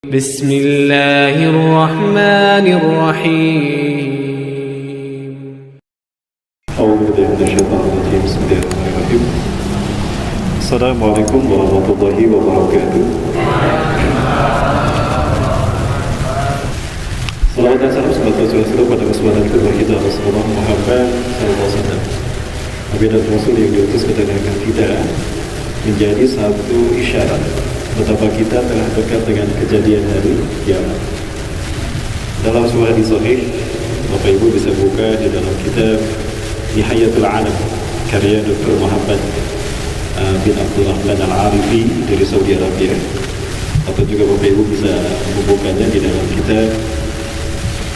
Bismillahirrahmanirrahim. Bismillahirrahmanirrahim. Assalamualaikum warahmatullahi wabarakatuh. Salawat dan salam semoga selalu pada kesempatan kedua kita Rasulullah Muhammad SAW, Nabi dan Rasul yang diutus ke tengah kita, menjadi satu isyarat betapa kita telah dekat dengan kejadian hari kiamat. Dalam sebuah hadis sahih, Bapak Ibu bisa buka di dalam kitab Nihayatul Alam karya Dr. Muhammad bin Abdurrahman Al-Arifi dari Saudi Arabia, atau juga Bapak Ibu bisa membukanya di dalam kitab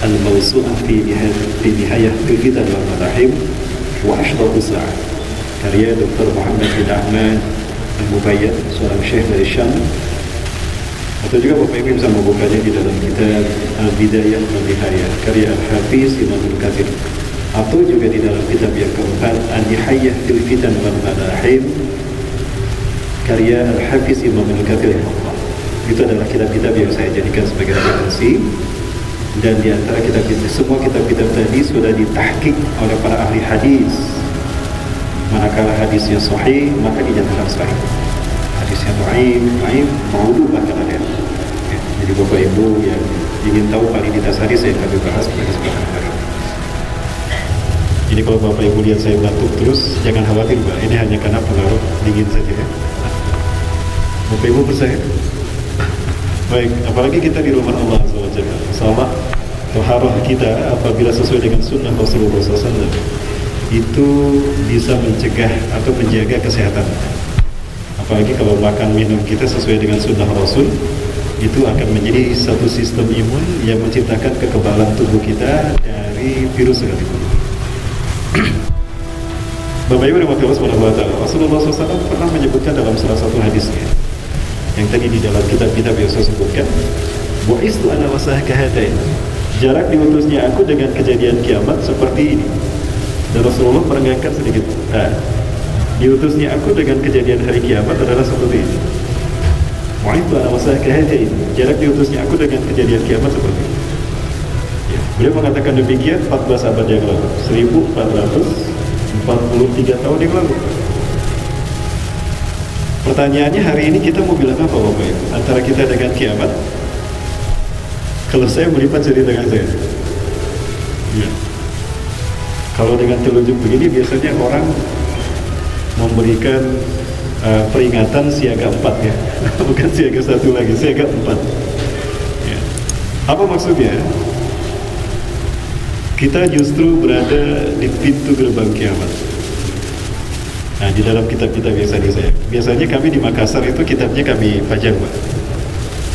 Al-Mawsu'ah fi Nihayah Fitan wal Madahim wa Ashratu Sa'ah karya Dr. Muhammad bin Ahmad Al-Mubayyad, seorang syekh dari Syam, atau juga Bapak Ibu bisa membukanya di dalam kitab Al-Bidayah wal Nihayah karya Al-Hafiz Imam Al-Kathir, atau juga di dalam kitab yang keempat An-Nihayah fil Fitan wal Madahim karya Al-Hafiz Imam Al-Kathir. Itu adalah kitab-kitab yang saya jadikan sebagai referensi, dan di antara kitab-kitab, semua kitab-kitab tadi sudah ditahqiq oleh para ahli hadis. Manakala hadisnya sahih, maka dinyatakan sahih. Hadisnya dhaif, maudhu bahkan ada. Ya, jadi Bapak Ibu yang ingin tahu validitas hadis yang kami bahas pada kesempatan hari ini. Jadi kalau Bapak Ibu lihat saya batuk terus, jangan khawatir Pak, ini hanya karena pengaruh dingin saja ya. Bapak Ibu percaya? Baik, apalagi kita di rumah Allah SWT. Salat toharoh kita apabila sesuai dengan sunnah Rasulullah SAW, itu bisa mencegah atau menjaga kesehatan. Apalagi kalau makan minum kita sesuai dengan sunnah Rasul, itu akan menjadi satu sistem imun yang menciptakan kekebalan tubuh kita dari virus sekalipun. Bapak Ibu rahimahullah subhanahu wa ta'ala, Rasulullah SAW pernah menyebutkan dalam salah satu hadisnya yang tadi di dalam kitab-kitab yang saya sebutkan, bu'istu ana wasah kahatain, jarak diutusnya aku dengan kejadian kiamat seperti ini. Dan Rasulullah merengangkan sedikit, diutusnya aku dengan kejadian hari kiamat adalah seperti ini. Bu'istu ana wasah kahatain, jarak diutusnya aku dengan kejadian kiamat seperti ini. Ya, beliau mengatakan demikian 14 abad yang lalu, 1443 tahun yang lalu. Pertanyaannya hari ini kita mau bilang apa Bapak Ibu? Antara kita dengan kiamat? Kalau saya melipat jadi dengan saya. Ya. Kalau dengan telunjuk begini biasanya orang memberikan peringatan siaga 4 ya. Bukan siaga 1 lagi, siaga 4. Ya. Apa maksudnya? Kita justru berada di pintu gerbang kiamat. Nah, di dalam kitab-kitab biasanya kami di Makassar itu kitabnya kami pajang Pak.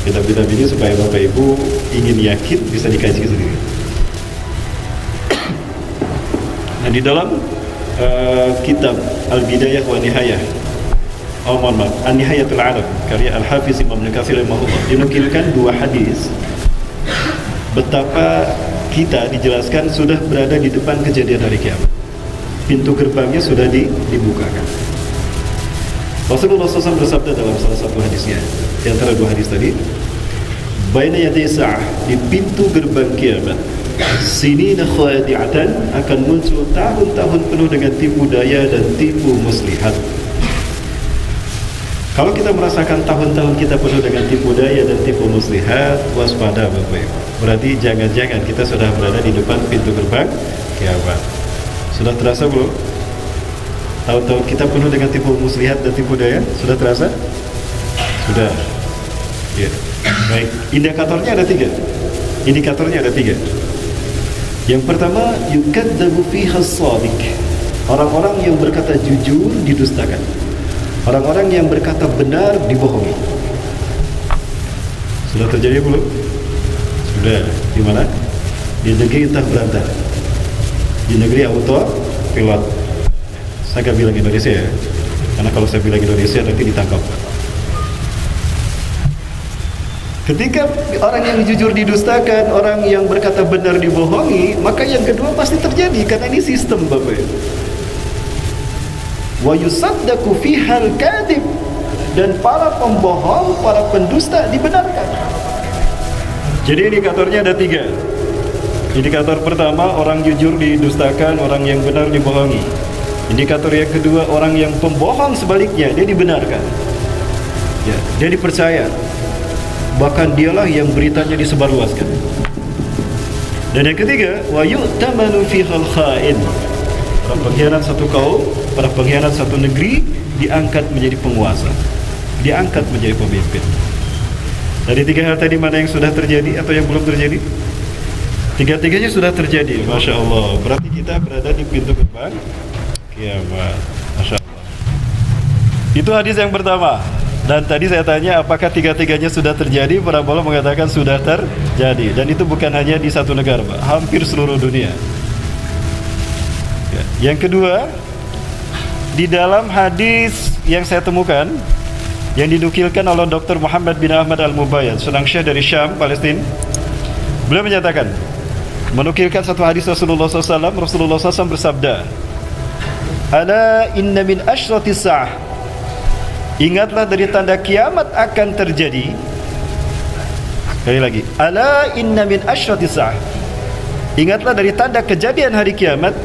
Kitab-kitab ini supaya Bapak Ibu ingin yakin bisa dikaji sendiri. Nah, di dalam kitab Al-Bidayah wa Nihayah, An-Nihayatul Alam karya Al-Hafiz Imam Al-Kathir rahimahullah, dinukilkan 2 hadis betapa kita dijelaskan sudah berada di depan kejadian hari kiamat. Pintu gerbangnya sudah dibukakan. Rasulullah SAW bersabda dalam salah satu hadisnya, di antara 2 hadis tadi, baina yaday sa'ah, di pintu gerbang kiamat, sinina khadi'atan, akan muncul tahun-tahun penuh dengan tipu daya dan tipu muslihat. Kalau kita merasakan tahun-tahun kita penuh dengan tipu daya dan tipu muslihat, waspada Bapak Ibu. Berarti jangan-jangan kita sudah berada di depan pintu gerbang kiamat. Sudah terasa belum? Tahun-tahun kita penuh dengan tipu muslihat dan tipu daya, sudah terasa? Sudah. Ya. Baik, indikatornya ada 3. Yang pertama, yukadzabu fiha as-shadiq. Orang-orang yang berkata jujur didustakan. Orang-orang yang berkata benar dibohongi. Sudah terjadi belum? Sudah. Di mana? Di negeri entah berantah. Di negeri auto pilot. Saya gak bilang Indonesia ya, karena kalau saya bilang Indonesia nanti ditangkap. Ketika orang yang jujur didustakan, orang yang berkata benar dibohongi, maka yang kedua pasti terjadi, karena ini sistem Bapak Ibu. Wa yusaddaqu fihal kadhib, dan para pembohong, para pendusta dibenarkan. Jadi indikatornya ada 3. Indikator pertama, orang jujur didustakan, orang yang benar dibohongi. Indikator yang kedua, orang yang pembohong sebaliknya, dia dibenarkan. Ya, dia dipercaya. Bahkan dialah yang beritanya disebarluaskan. Dan yang ketiga, wa yu'tamanu fihal kha'in. Para pengkhianat satu kaum, para pengkhianat satu negeri diangkat menjadi penguasa, diangkat menjadi pemimpin. Dari 3 hal tadi, mana yang sudah terjadi atau yang belum terjadi? 3-tiganya sudah terjadi, Masya Allah. Berarti kita berada di pintu gerbang kiamat, Masya Allah. Itu hadis yang pertama. Dan tadi saya tanya apakah 3-tiganya sudah terjadi. Para ulama mengatakan sudah terjadi. Dan itu bukan hanya di satu negara, Pak, hampir seluruh dunia. Ya. Yang kedua, di dalam hadis yang saya temukan, yang dinukilkan oleh Dr. Muhammad bin Ahmad Al-Mubayyad, seorang syekh dari Syam, Palestina, beliau menyatakan, menukilkan satu hadis Rasulullah SAW. Rasulullah SAW bersabda, "Ala inna min asyratis sa'ah." Ingatlah dari tanda kiamat akan terjadi. Sekali lagi, ala inna min asyratis sa'ah. Ingatlah dari tanda kejadian hari kiamat,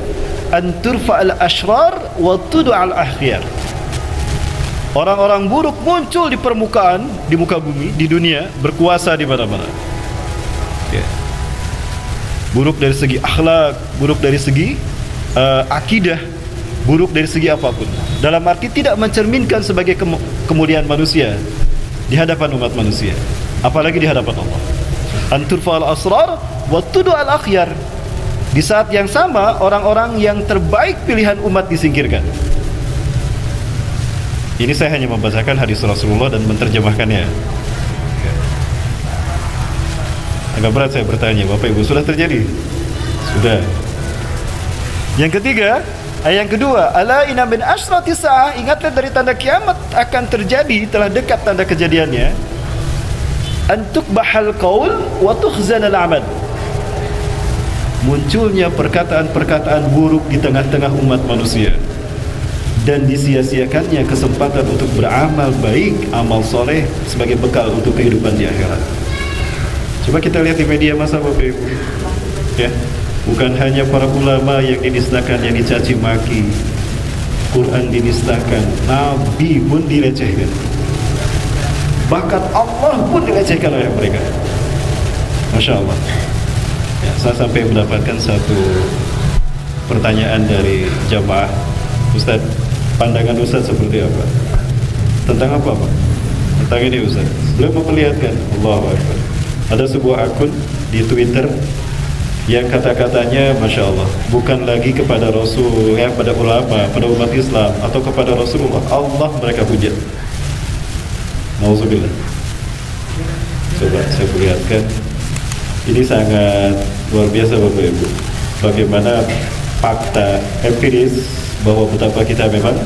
an turfa'al asyrar wa tud'al akhyar. Orang-orang buruk muncul di permukaan, di muka bumi, di dunia, berkuasa di mana-mana. Ya. Buruk dari segi akhlak, buruk dari segi akidah, buruk dari segi apapun. Dalam arti tidak mencerminkan sebagai kemuliaan manusia di hadapan umat manusia, apalagi di hadapan Allah. Antur fa'al asrar wa tudu al akhyar. Di saat yang sama, orang-orang yang terbaik pilihan umat disingkirkan. Ini saya hanya membacakan hadis Rasulullah dan menerjemahkannya. Agak berat saya bertanya, Bapak Ibu, sudah terjadi? Sudah. Yang ketiga, yang kedua, ala inna min asyratis sa'ah, ingatlah dari tanda kiamat akan terjadi, telah dekat tanda kejadiannya. Antuk bahal qaul wa tukhzanal amal. Munculnya perkataan-perkataan buruk di tengah-tengah umat manusia, dan disia-siakannya kesempatan untuk beramal baik, amal soleh sebagai bekal untuk kehidupan di akhirat. Coba kita lihat di media massa, Bapak Ibu, ya, bukan hanya para ulama yang dinistakan, yang dicaci maki, Quran dinistakan, Nabi pun dilecehkan, bahkan Allah pun dilecehkan oleh mereka. Masya Allah. Ya, saya sampai mendapatkan satu pertanyaan dari jamaah, Ustaz, pandangan Ustaz seperti apa? Tentang apa, Pak? Tentang ini, Ustaz. Beliau memperlihatkan, Allahu Akbar, ada sebuah akun di Twitter yang kata-katanya Masya Allah, bukan lagi kepada Rasul, ya, pada ulama, pada umat Islam, atau kepada Rasulullah, Allah mereka hujat. Nauzubillah. Coba saya perlihatkan. Ini sangat luar biasa, Bapak Ibu, bagaimana fakta empiris bahwa betapa kita memang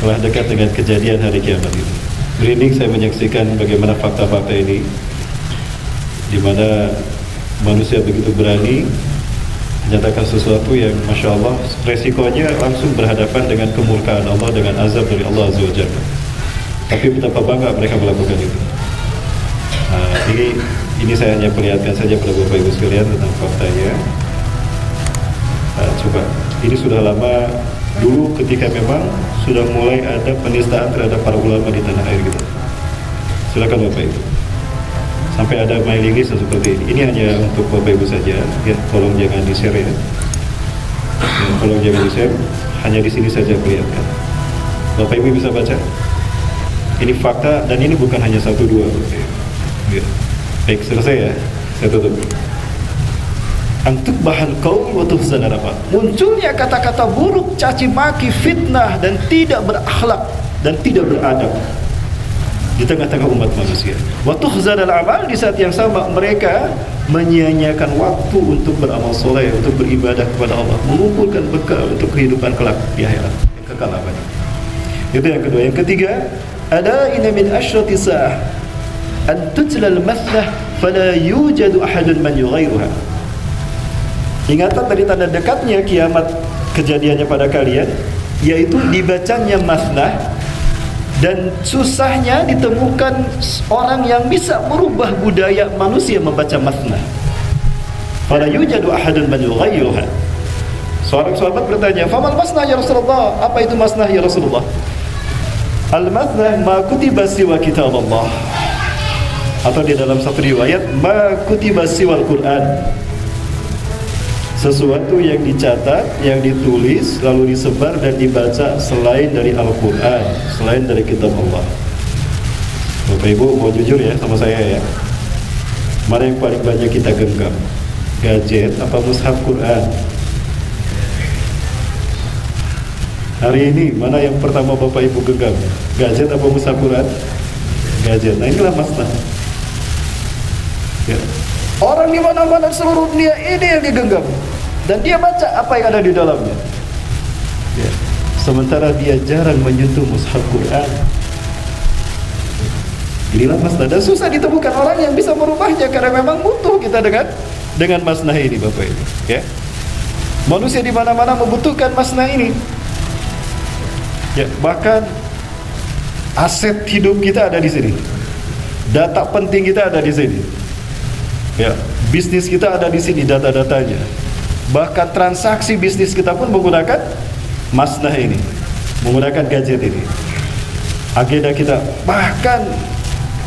telah dekat dengan kejadian hari kiamat itu. Merinding saya menyaksikan bagaimana fakta-fakta ini, di mana manusia begitu berani menyatakan sesuatu yang Masya Allah, resikonya langsung berhadapan dengan kemurkaan Allah, dengan azab dari Allah Azza wa Jalla. Tapi betapa bangga mereka melakukan itu. Ini saya hanya perlihatkan saja pada Bapak Ibu sekalian tentang faktanya. Coba, ini sudah lama dulu ketika memang sudah mulai ada penistaan terhadap para ulama di tanah air kita. Silakan Bapak Ibu. Sampai ada mailing list seperti ini. Ini hanya untuk Bapak Ibu saja. Ya, tolong jangan di-share ya. Tolong jangan di-share. Hanya di sini saja perlihatkan. Bapak Ibu bisa baca. Ini fakta dan ini bukan hanya 1-2. Ya. Baik, selesai ya. Saya tutup. Antuk bahal qaul wa tuhzan apa? Munculnya kata-kata buruk, caci maki, fitnah, dan tidak berakhlak dan tidak beradab di tengah-tengah umat manusia. Wa tuhzan al-amal, di saat yang sama mereka menyia-nyiakan waktu untuk beramal soleh, untuk beribadah kepada Allah, mengumpulkan bekal untuk kehidupan kelak di akhirat yang kekal abadi. Itu yang kedua. Yang ketiga, ada inna min asyratis sa'ah an tutla al-mathlah fala yujadu ahadun man yughayruha. Ingatlah dari tanda dekatnya kiamat kejadiannya pada kalian, yaitu dibacanya masnah, Dan susahnya ditemukan orang yang bisa merubah budaya manusia membaca masnah. Fala yujadu ahadun man yughayyiruha. Seorang sahabat bertanya, "Famal masnah ya Rasulullah?" Apa itu masnah ya Rasulullah? Al-masnah ma kutiba siwa kitab Allah. Atau di dalam satu riwayat, ma kutiba siwal Quran. Sesuatu yang dicatat, yang ditulis, lalu disebar dan dibaca selain dari Al-Quran, selain dari kitab Allah. Bapak Ibu mau jujur ya sama saya ya, mana yang paling banyak kita genggam? Gadget apa mushaf Quran? Hari ini mana yang pertama Bapak Ibu genggam? Gadget apa mushaf Quran? Gadget. Nah inilah masnah ya. Orang di mana-mana seluruh dunia ini yang digenggam dan dia baca apa yang ada di dalamnya. Ya. Sementara dia jarang menyentuh mushaf Quran. Inilah masnah dan susah ditemukan orang yang bisa merubahnya karena memang butuh kita dengan masnah ini Bapak Ibu. Ya. Manusia di mana-mana membutuhkan masnah ini. Ya, bahkan aset hidup kita ada di sini. Data penting kita ada di sini. Ya, bisnis kita ada di sini data-datanya. Bahkan transaksi bisnis kita pun menggunakan masnah ini, menggunakan gadget ini. Agenda kita, bahkan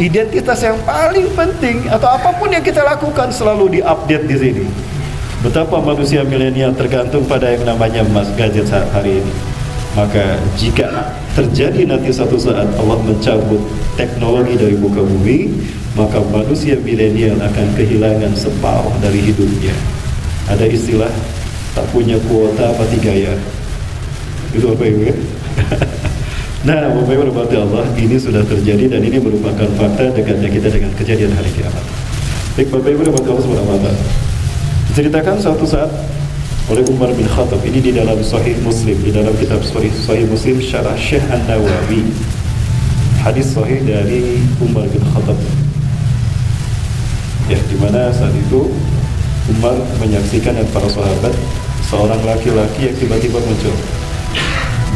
identitas yang paling penting atau apapun yang kita lakukan selalu diupdate di sini. Betapa manusia milenial tergantung pada yang namanya gadget hari ini. Maka jika terjadi nanti satu saat Allah mencabut teknologi dari muka bumi, maka manusia milenial akan kehilangan separuh dari hidupnya. Ada istilah tak punya kuota mati gaya. Itu apa Ibu ya? Nah, Bapak Ibu rahmati Allah, ini sudah terjadi dan ini merupakan fakta dekatnya kita dengan kejadian hari kiamat. Baik Bapak Ibu rahmati Allah subhanahu wa ta'ala. Diceritakan suatu saat oleh Umar bin Khattab, ini di dalam Sahih Muslim, di dalam kitab Sahih Muslim syarah Syekh An-Nawawi, hadis sahih dari Umar bin Khattab. Ya, di mana saat itu Umar menyaksikan dan para sahabat seorang laki-laki yang tiba-tiba muncul.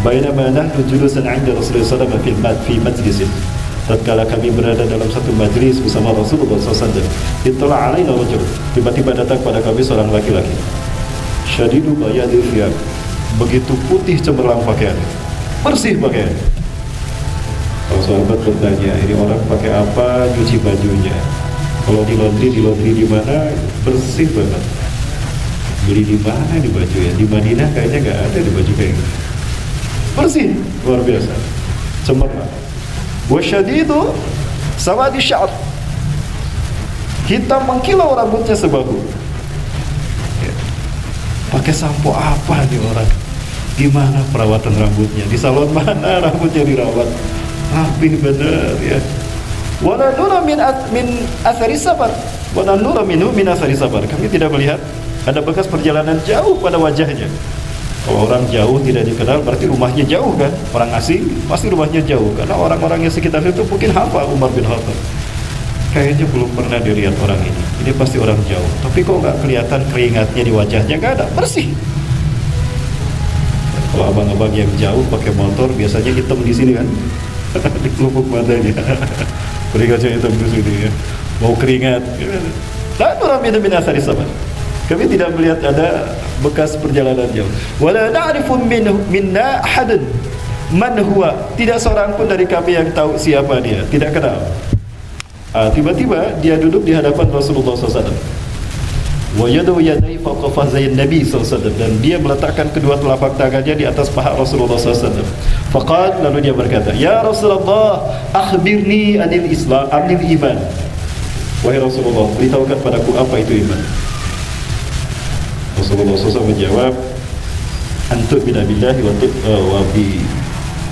Bainama nahnu julusan 'inda Rasulullah sallallahu alaihi wasallam fi majlisin. Tatkala kami berada dalam satu majlis bersama Rasulullah sallallahu alaihi wasallam, ittala 'alaina rajul. Tiba-tiba datang pada kami seorang laki-laki. Syadidu bayadil thiyab, begitu putih cemerlang pakaiannya, bersih pakaiannya. Para sahabat bertanya, ini orang pakai apa cuci bajunya? Kalau di laundry di mana? Bersih banget. Beli di mana di baju ya? Di Madinah kayaknya nggak ada di baju kayak gitu. Bersih, luar biasa, cemerlang. Wasyadidu sawadi sya'r, hitam mengkilau rambutnya sebahu. Pakai sampo apa nih orang? Gimana perawatan rambutnya? Di salon mana rambutnya dirawat? Rapi bener ya. Wala nura min athari sabar. Wala nura minhu min athari sabar. Kami tidak melihat ada bekas perjalanan jauh pada wajahnya. Kalau orang jauh tidak dikenal berarti rumahnya jauh kan? Orang asing pasti rumahnya jauh karena orang-orang yang sekitar itu mungkin hafal Umar bin Khattab. Kayaknya belum pernah dilihat orang ini. Ini pasti orang jauh. Tapi kok nggak kelihatan keringatnya di wajahnya? Nggak ada, bersih. Kalau abang-abang yang jauh pakai motor biasanya hitam di sini kan, di pelupuk matanya. Keringatnya hitam di sini ya. Mau keringat. Lalu ramai min asari sabar. Kami tidak melihat ada bekas perjalanan jauh. Wala na'rifu minna ahadan man huwa. Tidak seorang pun dari kami yang tahu siapa dia. Tidak kenal. Tiba-tiba dia duduk di hadapan Rasulullah SAW. Wa yadu yadai fawqa fazayn Nabi SAW, dan dia meletakkan kedua telapak tangannya di atas paha Rasulullah SAW. Faqad, lalu dia berkata, "Ya Rasulullah, akhbirni anil Islam, anil iman." Wahai Rasulullah, beritahukan padaku apa itu iman. Rasulullah SAW menjawab, "Antu billahi wa bi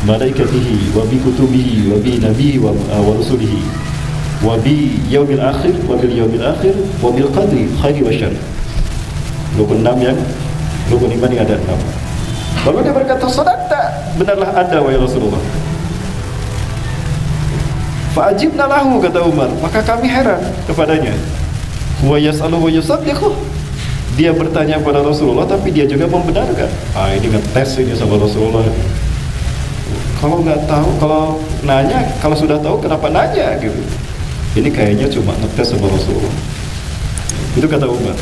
malaikatihi wa bi kutubihi wa bi nabi wa rusulihi wa bi yaumil akhir wa bil yaumil akhir wa bil qadri khairi wa syarr." Rukun 6 yang rukun iman yang ada 6. Lalu dia berkata, "Sadaqta, benarlah Anda wahai Rasulullah." Fa'ajibna lahu, kata Umar, maka kami heran kepadanya. Wa yas'alu wa yusaddiqu. Dia bertanya kepada Rasulullah tapi dia juga membenarkan. Ini ngetes ini sama Rasulullah. Kalau nggak tahu, kalau nanya, kalau sudah tahu kenapa nanya gitu. Ini kayaknya cuma ngetes sama Rasulullah. Itu kata Umar.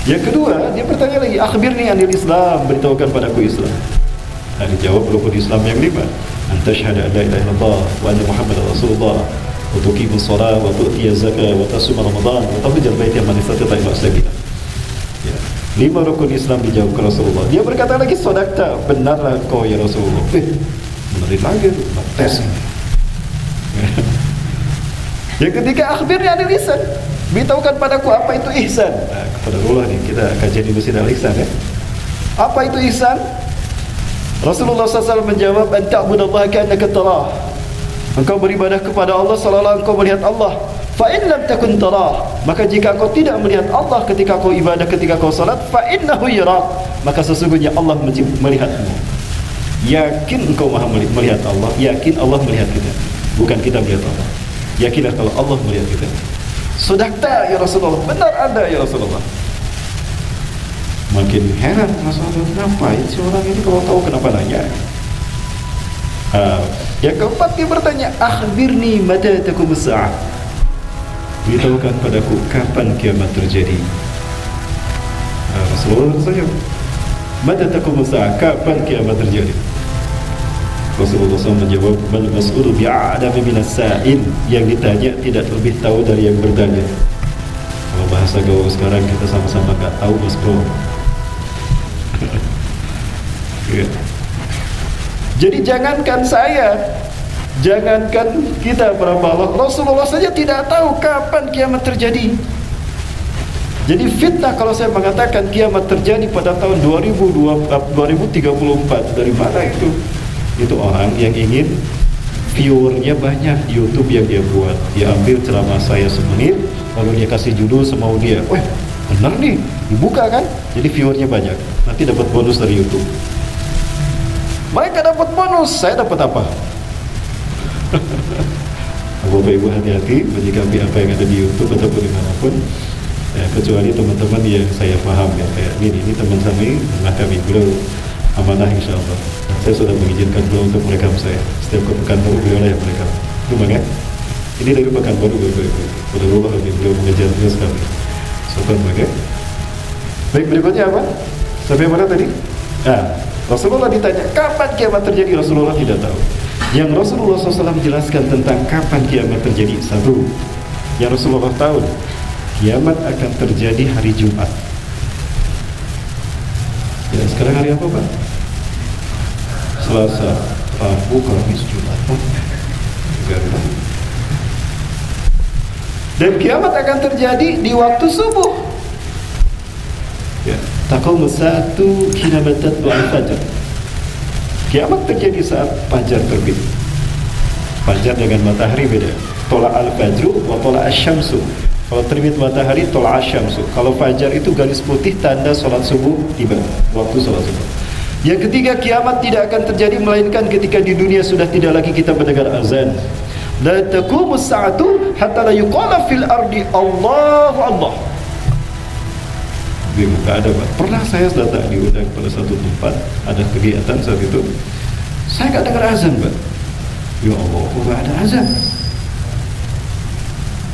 Yang kedua, dia bertanya lagi, akhbirni anil Islam, beritahukan padaku Islam. Nah, dijawab rukun Islam yang 5. Antashhadu an la ilaha illallah wa anna Muhammadar Rasulullah wa tuqimus shalah wa tu'tiyaz zakah wa tasuma Ramadan wa tahujjal baita man istata'a ila sabila. Ya. 5 rukun Islam dijawab ke Rasulullah. Dia berkata lagi, sadaqta, benarlah kau ya Rasulullah. Benerin lagi, tes. Yang ketiga, akhbirni anil ihsan, beritahukan padaku apa itu ihsan. Nah, kepada Allah nih kita kajian di Masjid Al-Ihsan ya. Apa itu ihsan? Rasulullah SAW menjawab, an ta'budallaha ka'annaka tarah. Engkau beribadah kepada Allah seolah-olah engkau melihat Allah. Fa in lam takun tarah, maka jika kau tidak melihat Allah ketika kau ibadah, ketika kau salat, fa innahu yarak, maka sesungguhnya Allah melihatmu. Yakin engkau maha melihat Allah, yakin Allah melihat kita, bukan kita melihat Allah. Yakinlah kalau Allah melihat kita. Sadaqta ya Rasulullah, benar Anda ya Rasulullah. Makin heran Rasulullah, ngapain si orang ini kalau tahu kenapa nanya? Yang keempat dia bertanya, akhbirni mata taqumus sa'ah, beritahukan padaku kapan kiamat terjadi. Rasulullah bertanya, mata taqumus sa'ah, kapan kiamat terjadi? Rasulullah SAW menjawab, bal mas'ulu bi'a'lami minas sa'il, yang ditanya tidak lebih tahu dari yang bertanya. Kalau bahasa gaul sekarang kita sama-sama gak tahu mas bro. Ya. Jadi jangankan saya, jangankan kita para Allah, Rasulullah saja tidak tahu kapan kiamat terjadi. Jadi fitnah kalau saya mengatakan kiamat terjadi pada tahun 2034, dari mana itu? Itu orang yang ingin viewernya banyak di YouTube yang dia buat. Dia ambil ceramah saya semenit, lalu dia kasih judul semau dia. Wah, benar nih, dibuka kan? Jadi viewernya banyak. Nanti dapat bonus dari YouTube. Mereka dapat bonus, saya dapat apa? Bapak Ibu hati-hati menyikapi apa yang ada di YouTube ataupun dimanapun. Ya, kecuali teman-teman yang saya paham ya, kayak ini teman kami beliau amanah insya Allah. Saya sudah mengizinkan beliau untuk merekam saya. Setiap ke Pekanbaru beliau lah yang merekam. Itu ya. Ini dari Pekanbaru Bapak Ibu. Beliau mengejar beliau sekali. Sopan ya. Baik, berikutnya apa? Sampai mana tadi? Rasulullah ditanya kapan kiamat terjadi, Rasulullah tidak tahu. Yang Rasulullah SAW jelaskan tentang kapan kiamat terjadi, satu, yang Rasulullah tahu, kiamat akan terjadi hari Jumat. Ya, sekarang hari apa Pak? Selasa, Rabu, Kamis, Jumat. Dan kiamat akan terjadi di waktu subuh. Ya, taqumu sa'atu hina tatlu al-fajr. Kiamat terjadi saat fajar terbit. Fajar dengan matahari beda. Tola al-fajru wa tola asy-syamsu. Kalau terbit matahari tola asy-syamsu. Kalau fajar itu garis putih tanda salat subuh tiba, waktu salat subuh. Yang ketiga, kiamat tidak akan terjadi melainkan ketika di dunia sudah tidak lagi kita mendengar azan. La taqumus sa'atu hatta la yuqala fil ardi Allahu Allah. Gak ada Pak. Pernah saya datang diundang pada satu tempat, ada kegiatan saat itu, saya gak dengar azan Pak. Ya Allah, kok gak ada azan?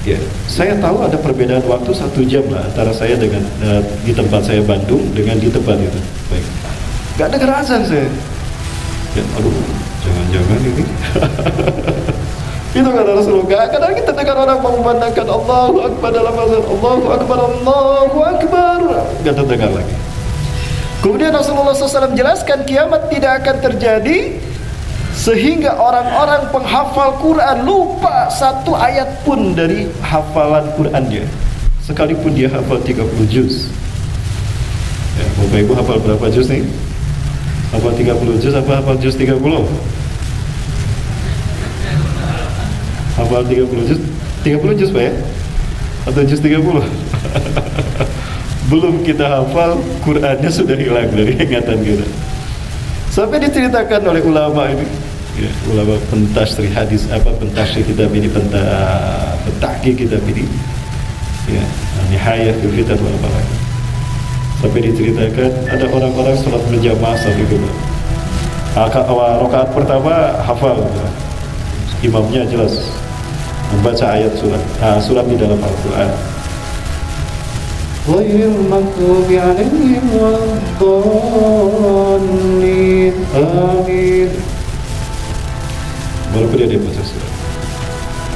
Ya, saya tahu ada perbedaan waktu 1 jam lah antara saya dengan di tempat saya Bandung dengan di tempat itu. Baik, gak dengar azan saya. Ya, aduh, jangan-jangan ini. Itu kata Rasulullah. Kadang kita dengar orang mengumandangkan Allahu Akbar dalam azan, Allahu Akbar, Allahu Akbar, gak terdengar lagi. Kemudian Rasulullah SAW jelaskan kiamat tidak akan terjadi sehingga orang-orang penghafal Quran lupa satu ayat pun dari hafalan Qurannya, sekalipun dia hafal 30 juz. Ya, Bapak Ibu hafal berapa juz nih? Hafal 30 juz apa hafal juz 30? Hafal 30 juz? 30 juz Pak ya? Atau juz 30? Belum kita hafal, Qurannya sudah hilang dari ingatan kita. Sampai diceritakan oleh ulama ini, ya, ulama pentasrih hadis, pentasrih kitab ini, pentahqiq kitab ini, ya, Nihayah fil Fitan wal Barak. Sampai diceritakan ada orang-orang salat berjamaah saat itu. Rakaat pertama hafal, imamnya jelas membaca ayat surat di dalam Al-Quran. Ghairil maghdubi 'alaihim waladdallin. Amin. Baru dia baca surat.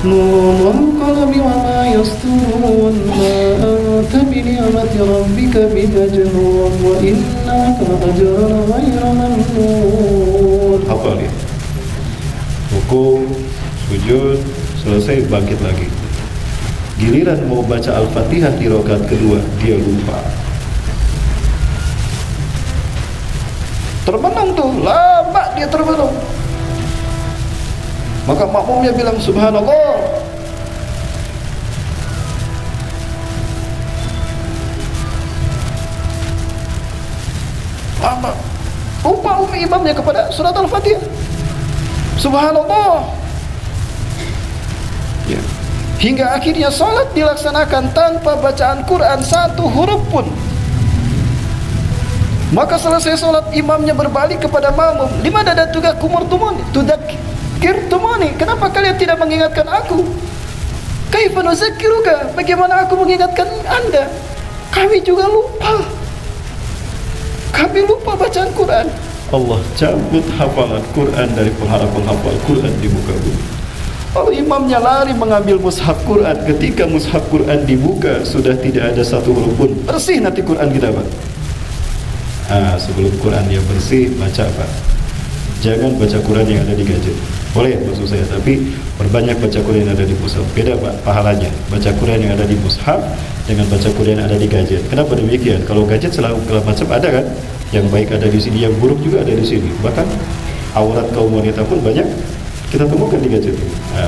Nun wal qalami wa ma yasturun ma anta bi ni'mati rabbika bimajnun wa innaka la'ajran ghayra mamnun. Hafal ya. Rukuk, sujud, selesai bangkit lagi. Giliran mau baca Al-Fatihah di rakaat kedua, dia lupa. Termenung tuh, lama dia termenung. Maka makmumnya bilang subhanallah. Lama. Lupa imamnya kepada surat Al-Fatihah. Subhanallah. Ya. Hingga akhirnya salat dilaksanakan tanpa bacaan Quran satu huruf pun. Maka selesai salat, imamnya berbalik kepada makmum, "Limana datugakum tudzakkirtumuni? Kenapa kalian tidak mengingatkan aku? Kaifa nuzakkiruka? Bagaimana aku mengingatkan Anda? Kami juga lupa. Kami lupa bacaan Quran." Allah cabut hafalan Quran dari penghafal Quran di muka bumi. Lalu imamnya lari mengambil mushaf Quran. Ketika mushaf Quran dibuka, sudah tidak ada satu huruf pun. Bersih nanti Quran kita, Pak. Sebelum Quran yang bersih, baca, Pak. Jangan baca Quran yang ada di gadget. Boleh maksud saya, tapi perbanyak baca Quran yang ada di mushaf. Beda, Pak, pahalanya. Baca Quran yang ada di mushaf dengan baca Quran yang ada di gadget. Kenapa demikian? Kalau gadget selalu macam ada kan? Yang baik ada di sini, yang buruk juga ada di sini. Bahkan aurat kaum wanita pun banyak kita temukan di gadget.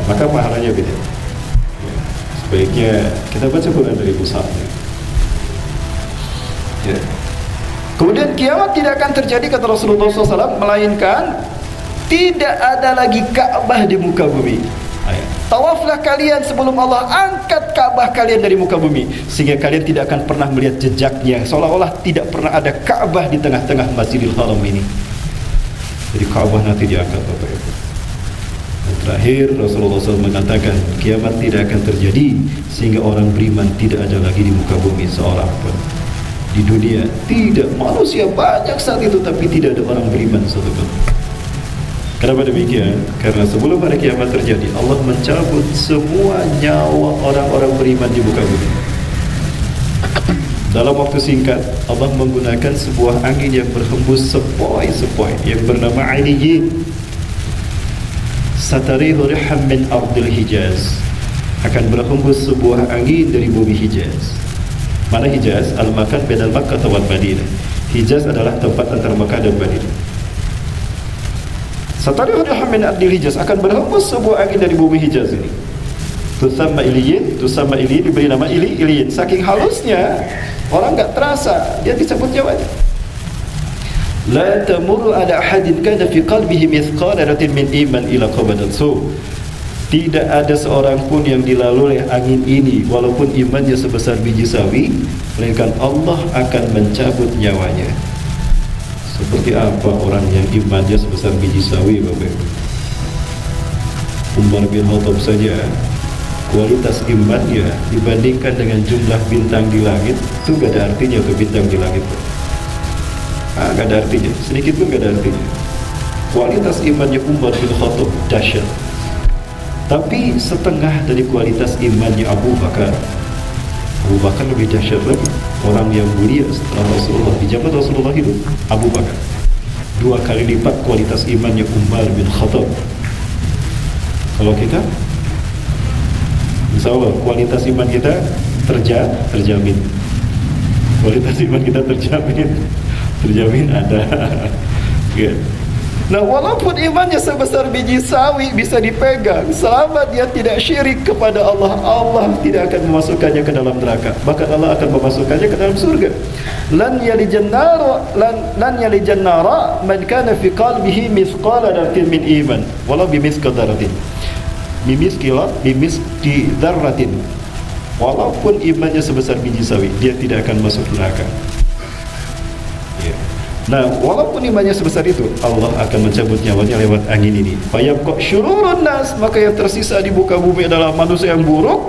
Maka pahalanya beda. Sebaiknya kita baca Quran dari mushaf. Ya. Kemudian kiamat tidak akan terjadi, kata Rasulullah SAW, melainkan tidak ada lagi Ka'bah di muka bumi. Tawaflah kalian sebelum Allah angkat Ka'bah kalian dari muka bumi, sehingga kalian tidak akan pernah melihat jejaknya, seolah-olah tidak pernah ada Ka'bah di tengah-tengah Masjidil Haram ini. Jadi Ka'bah nanti diangkat, Bapak Ibu. Dan terakhir Rasulullah SAW mengatakan kiamat tidak akan terjadi sehingga orang beriman tidak ada lagi di muka bumi seorang pun. Di dunia tidak, manusia banyak saat itu, tapi tidak ada orang beriman satupun. Kenapa demikian? Karena sebelum hari kiamat terjadi, Allah mencabut semua nyawa orang-orang beriman di muka bumi. Dalam waktu singkat, Allah menggunakan sebuah angin yang berhembus sepoi-sepoi yang bernama Ainiyin. Satarihu riham min ardil Hijaz. Akan berhembus sebuah angin dari bumi Hijaz. Mana Hijaz? Al-makan bainal Makkah wal Madinah. Hijaz adalah tempat antara Makkah dan Madinah. Satarihu riham min ardil Hijaz, akan berhembus sebuah angin dari bumi Hijaz ini. Tusamma iliyin, diberi nama iliyin. Saking halusnya, orang enggak terasa, dia dicabut nyawanya. La tamurru ala ahadin kana fi qalbihi mithqala dzarratin min iman ila qabadat su. Tidak ada seorang pun yang dilalui oleh angin ini walaupun imannya sebesar biji sawi, melainkan Allah akan mencabut nyawanya. Seperti apa orang yang imannya sebesar biji sawi, Bapak Ibu? Umar bin Khattab saja, kualitas imannya dibandingkan dengan jumlah bintang di langit itu gak ada artinya tuh bintang di langit. Gak ada artinya, sedikit pun gak ada artinya. Kualitas imannya Umar bin Khattab dahsyat. Tapi setengah dari kualitas imannya Abu Bakar. Abu Bakar lebih dahsyat lagi. Orang yang mulia setelah Rasulullah, di zaman Rasulullah hidup, Abu Bakar. 2 kali lipat kualitas imannya Umar bin Khattab. Kalau kita, insya Allah kualitas iman kita terjamin. Kualitas iman kita terjamin ada. Ya. Nah, walaupun imannya sebesar biji sawi bisa dipegang, selama dia tidak syirik kepada Allah, Allah tidak akan memasukkannya ke dalam neraka. Bahkan Allah akan memasukkannya ke dalam surga. Lan yalijan nara man kana fi qalbihi mithqala dzarratin min iman, walau bimithqal dzarratin. Bimiski dzarratin. Walaupun imannya sebesar biji sawi, dia tidak akan masuk neraka. Ya. Nah, walaupun imannya sebesar itu, Allah akan mencabut nyawanya lewat angin ini. Fayabqa syururun nas, maka yang tersisa di muka bumi adalah manusia yang buruk.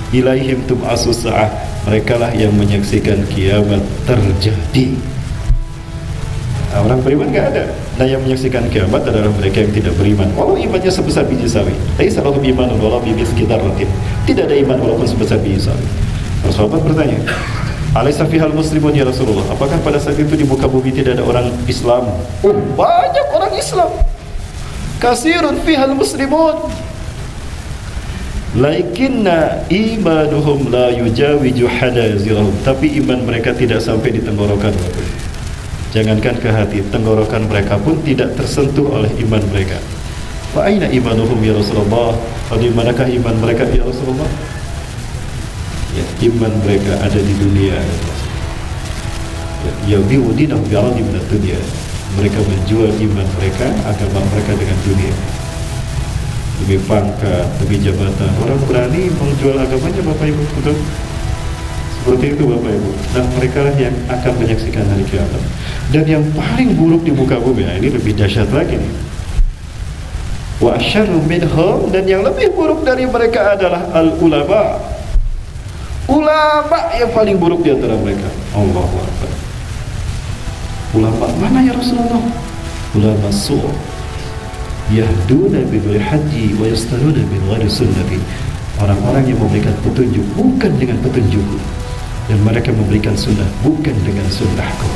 Ilaihim tum'asus sa'ah, mereka lah yang menyaksikan kiamat terjadi. Nah, orang beriman nggak ada. Nah, yang menyaksikan kiamat adalah mereka yang tidak beriman. Walau imannya sebesar biji sawi. Laisa lahum imanun walau bimithqali dzarratin. Tidak ada iman walaupun sebesar biji sawi. Para sahabat bertanya, Alaysa fihal muslimun ya Rasulullah? Apakah pada saat itu di muka bumi tidak ada orang Islam? Oh, banyak orang Islam. Kasirun fihal muslimun. Lakinna imanuhum la yujawiju hadazirahum. Tapi iman mereka tidak sampai di tenggorokan. Jangankan ke hati, tenggorokan mereka pun tidak tersentuh oleh iman mereka. Wa aina imanuhum ya Rasulullah? Di manakah iman mereka ya Rasulullah? Ya, iman mereka ada di dunia. Ya, bi'udinahum bi'aradi minat dunia. Mereka menjual iman mereka, agama mereka dengan dunia. Demi pangkat, demi jabatan. Orang berani menjual agamanya, Bapak Ibu, betul? Seperti itu Bapak Ibu. Nah, mereka lah yang akan menyaksikan hari kiamat. Dan yang paling buruk di muka bumi, nah ini lebih dahsyat lagi nih. Wa asyarru minhum, dan yang lebih buruk dari mereka adalah al-ulama. Ulama yang paling buruk di antara mereka. Allahu Akbar. Ulama mana ya Rasulullah? Ulama su' yahduna bi ghairi haji wa yastaruna bi ghairi sunnati. Orang-orang yang memberikan petunjuk bukan dengan petunjukku, dan mereka memberikan sunnah bukan dengan sunnahku.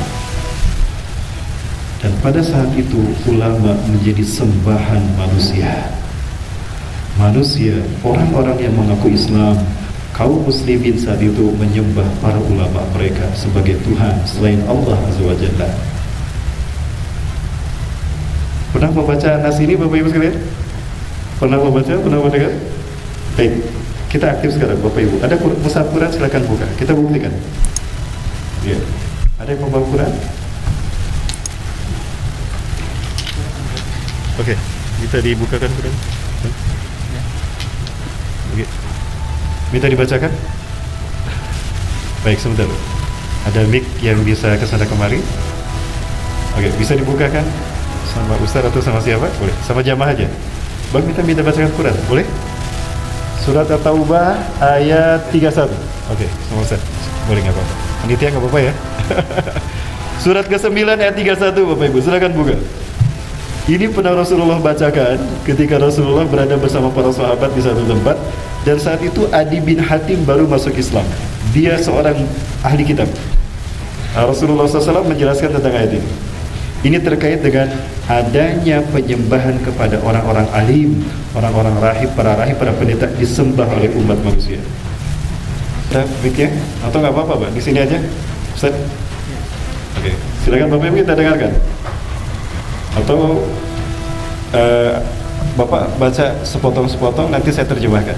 Dan pada saat itu ulama menjadi sembahan manusia. Manusia, orang-orang yang mengaku Islam, kaum muslimin saat itu menyembah para ulama mereka sebagai Tuhan selain Allah Azza wa Jalla. Pernah membaca nas ini Bapak Ibu sekalian? Pernah membaca? Pernah mendengar? Baik, kita aktif sekarang Bapak Ibu. Ada mushaf Quran, silakan buka. Kita buktikan. Ya. Ada yang membawa Quran? Oke, bisa dibukakan Quran? Oke. Minta dibacakan? Baik, sebentar. Ada mic yang bisa kesana kemari? Oke, bisa dibukakan? Sama Ustaz atau sama siapa? Boleh. Sama jamaah aja. Bang, minta bacakan Quran, boleh? Surat At-Taubah ayat 31. Oke, sama Ustaz. Boleh, nggak apa-apa. Panitia nggak apa-apa ya? Surat ke-9 ayat 31, Bapak Ibu. Silakan buka. Ini pernah Rasulullah bacakan ketika Rasulullah berada bersama para sahabat di satu tempat. Dan saat itu Adi bin Hatim baru masuk Islam. Dia seorang ahli kitab. Rasulullah SAW menjelaskan tentang ayat ini. Ini terkait dengan adanya penyembahan kepada orang-orang alim, orang-orang rahib, para pendeta disembah oleh umat manusia. Kita ya? Atau nggak apa-apa, Pak? Di sini aja, Ustaz. Oke, silakan Bapak Ibu kita dengarkan. Atau Bapak baca sepotong-sepotong, nanti saya terjemahkan.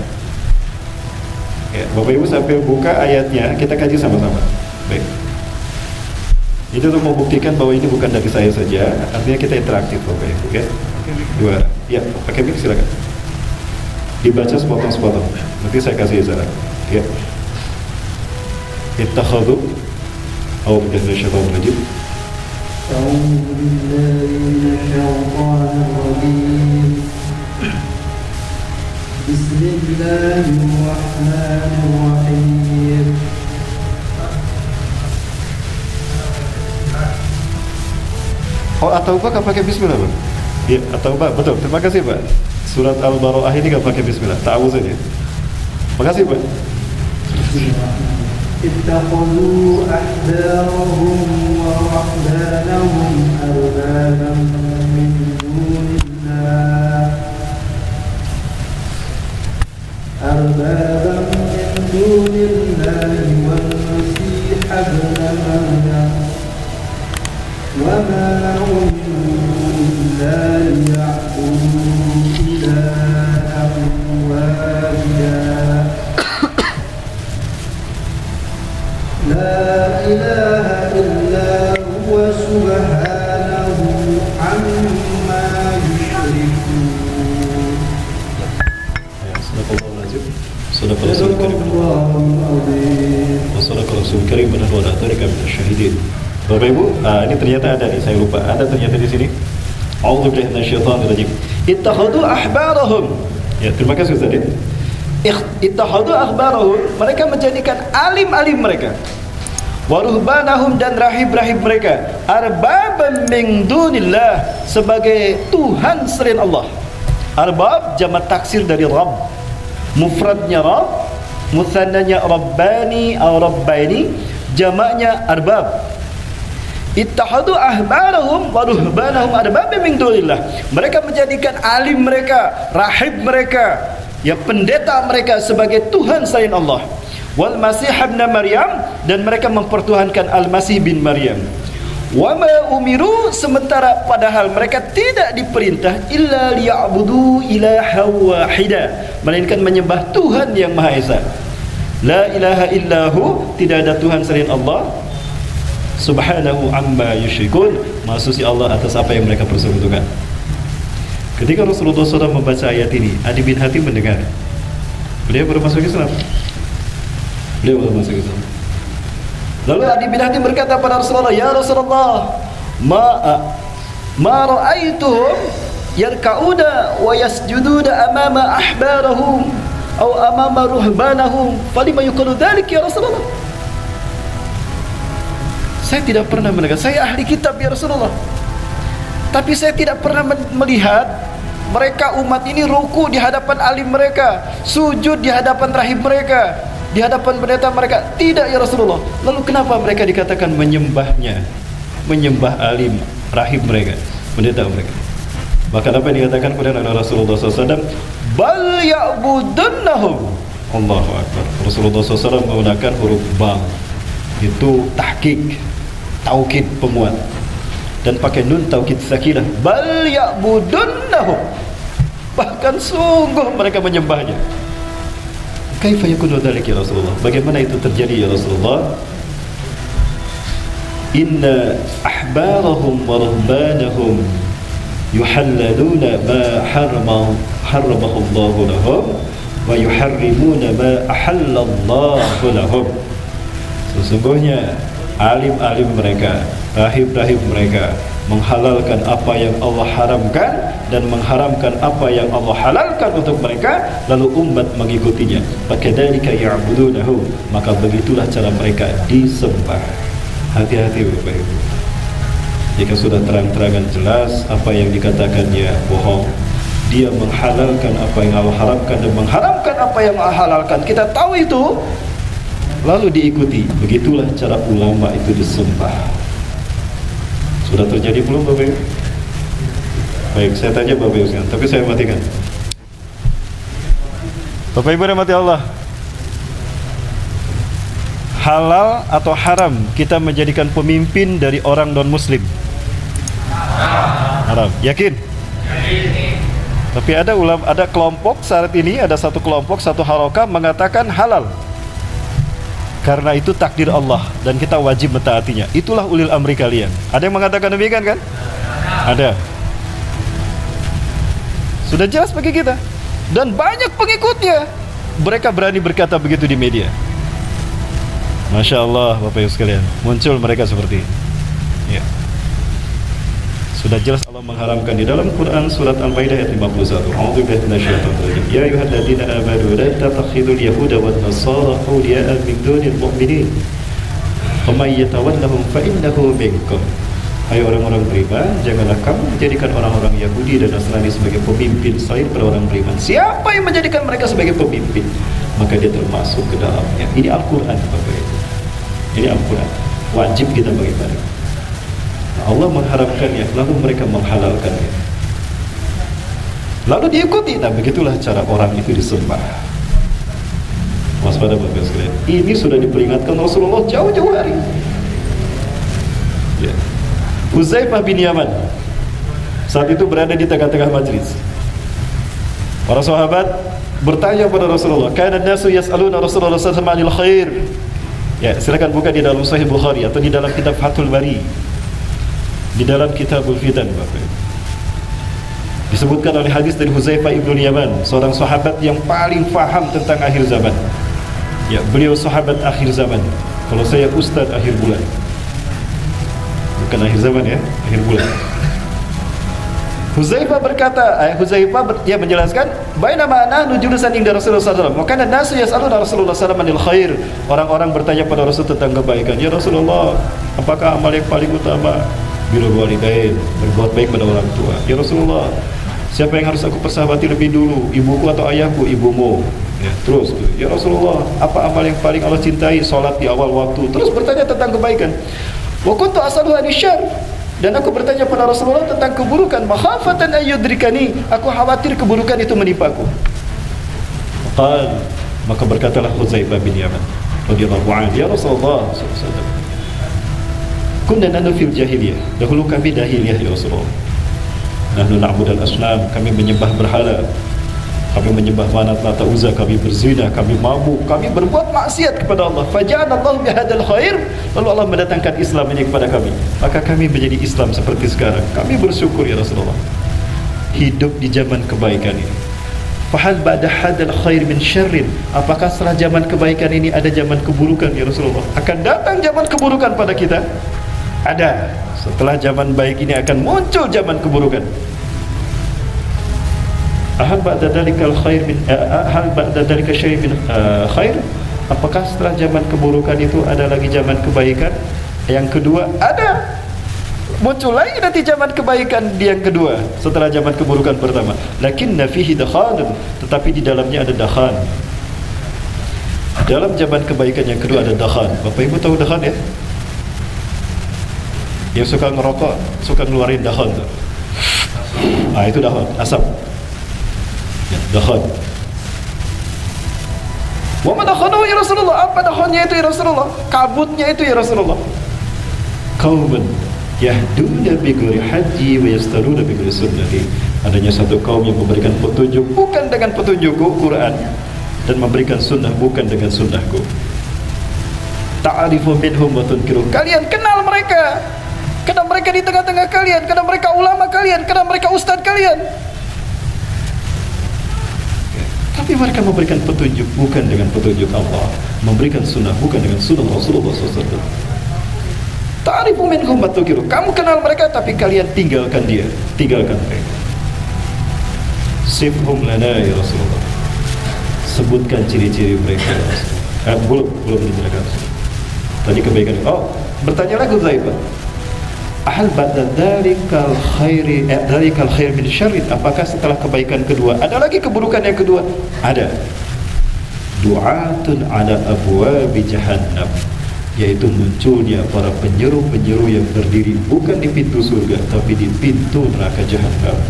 Ya, Bapak Ibu sampai buka ayatnya, kita kaji sama-sama. Baik. Itu untuk membuktikan bahwa ini bukan dari saya saja, artinya kita interaktif Bapak Ibu, ya. Dua, ya, pakai mic silakan. Dibaca sepotong-sepotong. Nanti saya kasih saran. Ya. Ittakhadhu au billahi minasyaitonir rajim. Bismillahirrahmanirrahim. Oh, atau Pak pakai bismillah, Pak? Ya, atau Pak, betul. Terima kasih, Pak. Surat Al-Bara'ah ini nggak pakai bismillah, ta'awuz aja. Makasih, Pak. Ittakhadhu ahbarahum wa rahbanahum arbaban min dunillah. Arbaban min dunillah wal masih ibn Maryam. وما أمروا إلا ليعبدوا إلها واحدا لا إله إلا هو سبحانه عما يشركون. صدق الله العظيم. صدق رسول الكريم. وصدق رسول الكريم ونحن على ذلك من الشاهدين. Bapak Ibu, ini ternyata ada nih, saya lupa. Ada ternyata di sini. A'udzubillahi minasyaitonirrajim. Ittakhadhu ahbarahum. Ya, terima kasih Ustaz. Ittakhadhu ahbarahum, mereka menjadikan alim-alim mereka. Wa ruhbanahum, dan rahib-rahib mereka, arbaban min dunillah, sebagai Tuhan selain Allah. Arbab jamak taksir dari Rabb. Mufradnya Rabb, muthannanya Rabbani atau Rabbaini, jamaknya arbab. Ittahadu ahbarahum wa ruhbanahum arbabam min dunillah. Mereka menjadikan alim mereka, rahib mereka, ya pendeta mereka sebagai Tuhan selain Allah. Wal Masih ibn Maryam, dan mereka mempertuhankan Al-Masih bin Maryam. Wa ma umiru, sementara padahal mereka tidak diperintah illa liya'budu ilaha wahida, melainkan menyembah Tuhan yang Maha Esa. La ilaha illahu, tidak ada Tuhan selain Allah. Subhanahu amma yusyrikun, maha suci Allah atas apa yang mereka persekutukan. Ketika Rasulullah SAW membaca ayat ini, Adi bin Hatim mendengar. Beliau baru masuk Islam. Lalu Adi bin Hatim berkata pada Rasulullah, ya Rasulullah, ma ra'aituhum yarka'una wa yasjuduna amama ahbarahum atau amama ruhbanahum, falima yuqalu dzalik ya Rasulullah. Saya tidak pernah mendengar, saya ahli kitab ya Rasulullah, tapi saya tidak pernah melihat mereka umat ini ruku di hadapan alim mereka, sujud di hadapan rahib mereka, di hadapan pendeta mereka. Tidak ya Rasulullah. Lalu kenapa mereka dikatakan menyembahnya, menyembah alim, rahib mereka, pendeta mereka? Bahkan apa yang dikatakan kepada Rasulullah SAW, bal ya'budunnahum. Allahu Akbar. Rasulullah SAW menggunakan huruf ba, itu tahqiq, taukid pemuat, dan pakai nun taukid sakinah, bal ya'budunnahum, bahkan sungguh mereka menyembahnya. Kaifa yakunu dzalik ya Rasulullah? Bagaimana itu terjadi ya Rasulullah? Inna ahbarahum wa ruhbanahum yuhallaluna ma harramahu Allah lahum wa yuharrimuna ma ahallallahu lahum. Sesungguhnya alim-alim mereka, rahib-rahib mereka menghalalkan apa yang Allah haramkan dan mengharamkan apa yang Allah halalkan untuk mereka, lalu umat mengikutinya. Fakadzalika ya'budunahu, maka begitulah cara mereka disembah. Hati-hati Bapak Ibu. Jika sudah terang-terangan jelas apa yang dikatakannya bohong, dia menghalalkan apa yang Allah haramkan dan mengharamkan apa yang Allah halalkan, kita tahu itu, lalu diikuti, begitulah cara ulama itu disembah. Sudah terjadi belum Bapak Ibu? Baik, saya tanya Bapak Ibu sekarang, tapi saya matikan. Bapak Ibu rahmati Allah, halal atau haram kita menjadikan pemimpin dari orang non-muslim? Haram. Yakin? Tapi ada ulama, ada kelompok saat ini, ada satu kelompok, satu harokah mengatakan halal, karena itu takdir Allah dan kita wajib mentaatinya. Itulah ulil amri kalian. Ada yang mengatakan demikian kan? Ada. Sudah jelas bagi kita. Dan banyak pengikutnya. Mereka berani berkata begitu di media. Masya Allah Bapak Ibu sekalian, muncul mereka seperti ini. Ya. Sudah jelas Allah mengharamkan di dalam Quran surat Al-Maidah ayat 51. A'udzubillahi minasyaitonir rajim. Ya ayyuhalladzina amanu la tattakhidul yahuda wan nasara awliya'a min dunil mu'minin. Wa may yatawallahum fa innahu minkum. Hai orang-orang beriman, janganlah kamu menjadikan orang-orang Yahudi dan Nasrani sebagai pemimpin selain pada orang beriman. Siapa yang menjadikan mereka sebagai pemimpin, maka dia termasuk ke dalamnya. Ini Al-Quran Bapak Ibu. Ini Al-Quran. Wajib kita bagaimana? Allah mengharamkannya, lalu mereka menghalalkannya, lalu diikuti. Nah, begitulah cara orang itu disembah. Waspada Bapak sekalian. Ini sudah diperingatkan Rasulullah jauh-jauh hari. Ya. Huzaifah bin Yaman saat itu berada di tengah-tengah majlis. Para sahabat bertanya kepada Rasulullah, kana nasu yas'aluna Rasulullah sallallahu alaihi wasallam khair. Ya, silakan buka di dalam Sahih Bukhari atau di dalam kitab Fathul Bari. Di dalam Kitabul Fitan Bapak, disebutkan oleh hadis dari Huzaifah ibn Yaman, seorang sahabat yang paling faham tentang akhir zaman. Ya, beliau sahabat akhir zaman. Kalau saya ustaz akhir bulan. bukan akhir zaman ya, akhir bulan. Huzaifah dia menjelaskan, bainama nahnu julusan inda Rasulullah sallallahu alaihi wasallam, wa kana an-nasu yas'aluna Rasulullah sallallahu alaihi wasallam anil khair. Orang-orang bertanya pada Rasul tentang kebaikan. Ya Rasulullah, apakah amal yang paling utama? Birrul walidain, berbuat baik pada orang tua. Ya Rasulullah, siapa yang harus aku persahabati lebih dulu? Ibuku atau ayahku? Ibumu. Ya, terus tuh. Ya Rasulullah, apa amal yang paling Allah cintai? Salat di awal waktu. Terus bertanya tentang kebaikan. Wa kuntu as'aluhu anisyarr. Dan aku bertanya pada Rasulullah tentang keburukan, makhafatan ayyudrikani, aku khawatir keburukan itu menimpaku. Maka berkatalah Huzaifah bin Yaman radhiyallahu anhu, ya Rasulullah sallallahu alaihi wasallam, kunna nahnu fil jahiliyah, dahulu kami jahiliyah ya Rasulullah. Nahnu na'budul asnam, kami menyembah berhala, kami menyembah Manat, Lata, Uzza, kami berzina, kami mabuk, kami berbuat maksiat kepada Allah. Faja'ana Allah bihadzal khair, lalu Allah mendatangkan Islam ini kepada kami, maka kami menjadi Islam seperti sekarang. Kami bersyukur ya Rasulullah, hidup di zaman kebaikan ini. Fahal ba'da hadzal khair min syarrin, apakah setelah zaman kebaikan ini ada zaman keburukan ya Rasulullah? Akan datang zaman keburukan pada kita? Ada. Setelah zaman baik ini akan muncul zaman keburukan. Hal ba'da dalikal khair min hal ba'da dalika syai' min khair, apakah setelah zaman keburukan itu ada lagi zaman kebaikan? Yang kedua, ada. Muncul lagi nanti zaman kebaikan yang kedua setelah zaman keburukan pertama. Lakinna fihi dakhan, tetapi di dalamnya ada dakhan. Dalam zaman kebaikan yang kedua ada dakhan. Bapak Ibu tahu dakhan ya? Yang suka ngerokok, suka ngeluarin dakhan tuh. Itu dakhan, asap. Dakhan. Wa ma dakhanu ya Rasulullah, apa dakhannya itu ya Rasulullah? Kabutnya itu ya Rasulullah. Qaumun yahduna bi ghairi haji wa yastaruna bi ghairi sunnati. Adanya satu kaum yang memberikan petunjuk bukan dengan petunjukku Quran, dan memberikan sunnah bukan dengan sunnahku. Ta'arifu minhum wa tunkiru. Kalian kenal mereka. Karena mereka di tengah-tengah kalian, karena mereka ulama kalian, karena mereka ustaz kalian. Tapi mereka memberikan petunjuk bukan dengan petunjuk Allah, memberikan sunnah bukan dengan sunnah Rasulullah SAW. Ta'rifu minhum ma tunkiru. Kamu kenal mereka tapi kalian tinggalkan dia, tinggalkan mereka. Sifhum lana ya Rasulullah. Sebutkan ciri-ciri mereka ya Rasulullah. Belum dijelaskan. Tadi kebaikan. Bertanya lagi Huzaifah. Ahal ba'da dalikal khair min syarrin, apakah setelah kebaikan kedua ada lagi keburukan yang kedua? Ada. Du'atun ala abwabi jahannam, yaitu munculnya para penyeru-penyeru yang berdiri bukan di pintu surga tapi di pintu neraka jahannam.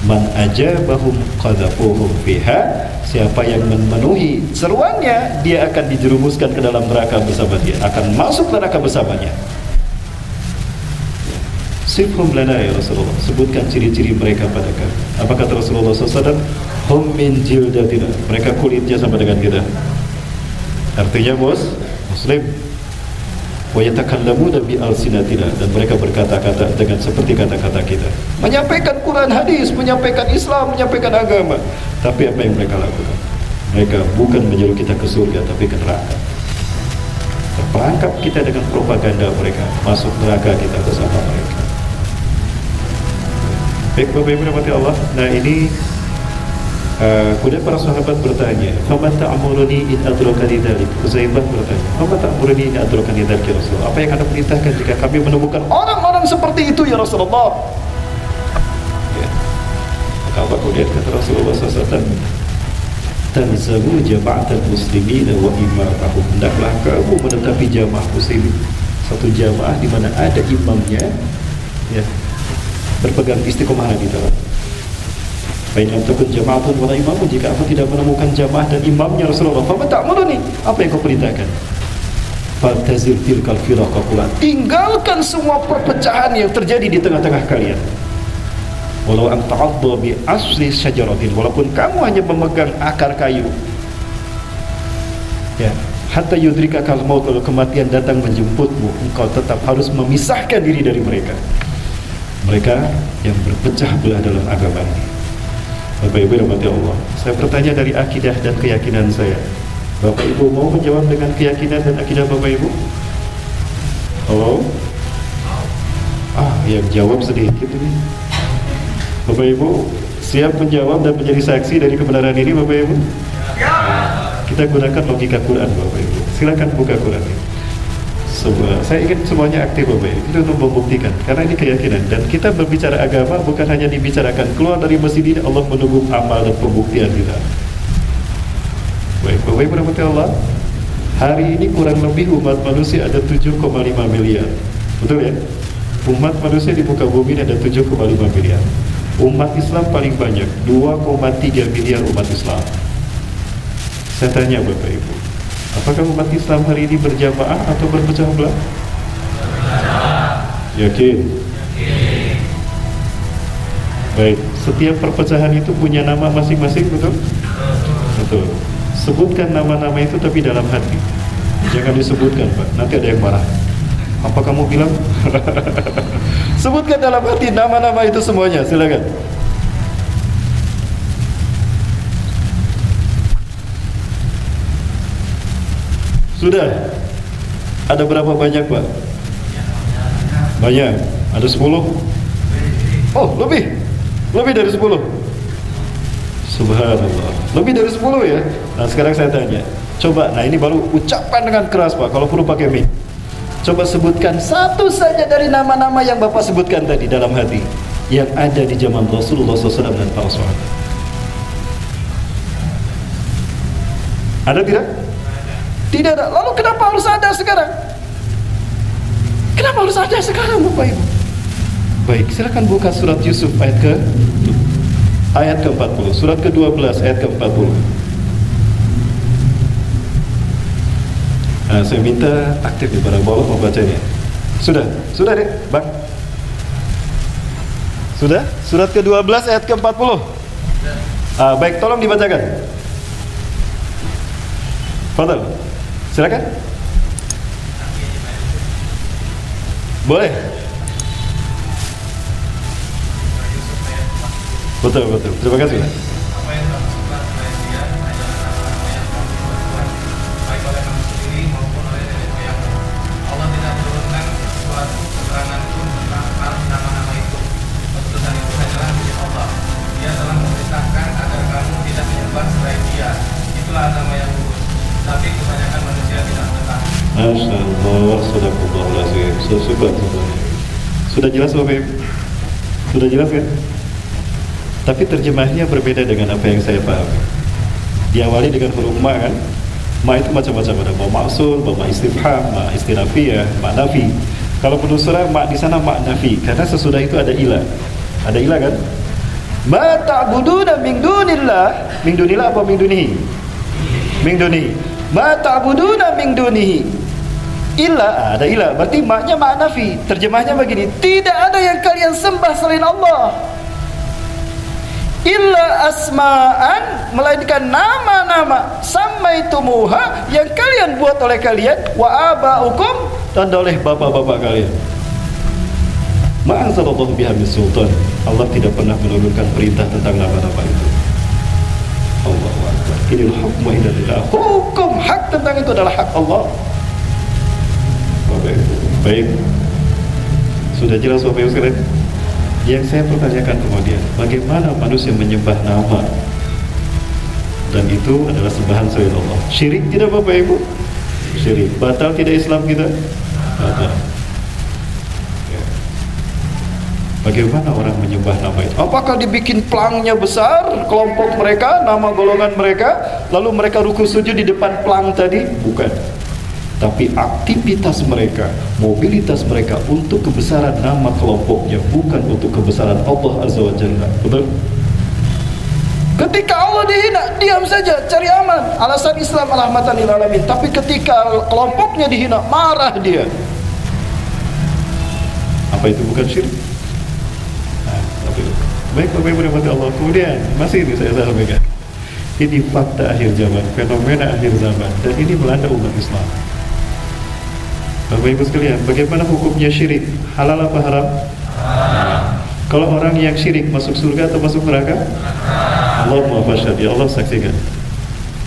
Man ajabahum qadhafuhum fiha, siapa yang memenuhi seruannya dia akan dijerumuskan ke dalam neraka bersama dia, akan masuk neraka bersamanya. Sifhum lana ya Rasulullah, sebutkan ciri-ciri mereka pada kami. Apa kata Rasulullah SAW? Hum min jildatina, mereka kulitnya sama dengan kita. Artinya Muslim. Wa yatakallamuna bi alsinatina, dan mereka berkata-kata dengan seperti kata-kata kita, menyampaikan Quran hadis, menyampaikan Islam, menyampaikan agama. Tapi apa yang mereka lakukan? Mereka bukan menyeru kita ke surga tapi ke neraka. Terperangkap kita dengan propaganda mereka, masuk neraka kita bersama mereka. Baik Bapak Ibu rahmati Allah. Nah ini kemudian para sahabat bertanya, "Fama ta'muruni in adrakani dzalik?" Huzaifah bertanya, "Fama ta'muruni in adrakani dzalik ya Rasulullah?" Apa yang Anda perintahkan jika kami menemukan orang-orang seperti itu ya Rasulullah? Ya. Maka apa kemudian kata Rasulullah SAW? Tanzamu jama'atal muslimin wa imamahum. Hendaklah kamu menetapi jamaah muslimin, satu jamaah di mana ada imamnya, ya, berpegang istiqomah di dalam. Baik lam takun jama'atun wala imamun, jika aku tidak menemukan jamaah dan imamnya Rasulullah, fa ta'muruni, apa yang kau perintahkan? Faltazil tilkal firaqah, tinggalkan semua perpecahan yang terjadi di tengah-tengah kalian. Walau an ta'adda bi asli syajaratin, walaupun kamu hanya memegang akar kayu. Ya, hatta yudrikakal maut, kalau kematian datang menjemputmu, engkau tetap harus memisahkan diri dari mereka. Mereka yang berpecah belah dalam agama ini. Bapak Ibu rahmati Allah, saya bertanya dari akidah dan keyakinan saya. Bapak Ibu mau menjawab dengan keyakinan dan akidah Bapak Ibu? Halo? Yang jawab sedikit ini. Bapak Ibu siap menjawab dan menjadi saksi dari kebenaran ini, Bapak Ibu? Kita gunakan logika Quran, Bapak Ibu. Silakan buka Quran ini. Saya ingin semuanya aktif, Bapak Ibu. Itu untuk membuktikan, karena ini keyakinan. Dan kita berbicara agama bukan hanya dibicarakan keluar dari masjid ini, Allah menunggu amal dan pembuktian kita. Baik, Bapak Ibu rahmati Allah, hari ini kurang lebih umat manusia ada 7,5 miliar. Betul ya? Umat manusia di muka bumi ini ada 7,5 miliar. Umat Islam paling banyak, 2,3 miliar umat Islam. Saya tanya Bapak Ibu, apakah umat Islam hari ini berjamaah atau berpecah belah? Yakin? Baik, setiap perpecahan itu punya nama masing-masing, betul? Betul. Sebutkan nama-nama itu tapi dalam hati. Jangan disebutkan, Pak. Nanti ada yang marah. Apa kamu bilang? Sebutkan dalam hati nama-nama itu semuanya. Silakan. Sudah. Ada berapa banyak, Pak? Banyak. Ada 10? Oh, lebih. Lebih dari 10. Subhanallah. Lebih dari 10 ya. Nah, sekarang saya tanya. Coba, nah ini baru ucapan dengan keras, Pak. Kalau perlu pakai mic. Coba sebutkan satu saja dari nama-nama yang Bapak sebutkan tadi dalam hati yang ada di zaman Rasulullah SAW dan para sahabat. Ada tidak? Tidak ada. Lalu kenapa harus ada sekarang? Kenapa harus ada sekarang, Bapak Ibu? Baik, silakan buka surat Yusuf ayat ke-40. Surat ke-12 ayat ke-40. Nah, saya minta aktif di para bawah membacanya. Sudah deh, Bang. Sudah? Surat ke-12 ayat ke-40. Baik, tolong dibacakan. Fadal. Silakan. Boleh. Betul. Terima kasih. Masya Allah, sudah jelas Bapak Ibu? Sudah jelas kan? Tapi terjemahnya berbeda dengan apa yang saya pahami. Diawali dengan huruf ma kan? Ma itu macam-macam, ada ma ma'sul, ma istifham, ma istinafiyah, ma nafi. Kalau menurut surah ma di sana ma nafi, karena sesudah itu ada ilah. Ada ilah kan? Ma ta'buduna min dunillah. Min dunillah apa min dunihi? Min dunihi. Ma ta'buduna min dunihi. Ilah, ada ilah, berarti maknya ma nafi. Terjemahnya begini, tidak ada yang kalian sembah selain Allah. Illa asma'an, melainkan nama-nama samaitumuha yang kalian buat oleh kalian, wa aba'ukum, dan oleh bapak-bapak kalian. Ma'anzalallahu biha min sultan. Allah tidak pernah menurunkan perintah tentang nama-nama itu. Allahu Akbar. Inil hukmu illa lillah. Hukum hak tentang itu adalah hak Allah. Baik. Sudah jelas Bapak Ibu sekalian? Yang saya pertanyakan kemudian, bagaimana manusia menyembah nama? Dan itu adalah sembahan selain Allah. Syirik tidak Bapak Ibu? Syirik. Batal tidak Islam kita? Batal. Ya. Bagaimana orang menyembah nama itu? Apakah dibikin pelangnya besar, kelompok mereka, nama golongan mereka, lalu mereka ruku sujud di depan pelang tadi? Bukan. Tapi aktivitas mereka, mobilitas mereka untuk kebesaran nama kelompoknya, bukan untuk kebesaran Allah Azza wa Jalla. Betul? Ketika Allah dihina, diam saja, cari aman. Alasan Islam rahmatan lil alamin. Tapi ketika kelompoknya dihina, marah dia. Apa itu bukan syirik? Nah, baik Bapak Ibu rahmati Allah. Kemudian masih ini saya sampaikan. Ini fakta akhir zaman, fenomena akhir zaman, dan ini melanda umat Islam. Bapak Ibu sekalian, bagaimana hukumnya syirik? Halal apa haram? Kalau orang yang syirik masuk surga atau masuk neraka? Allahumma fashhad, ya Allah saksikan.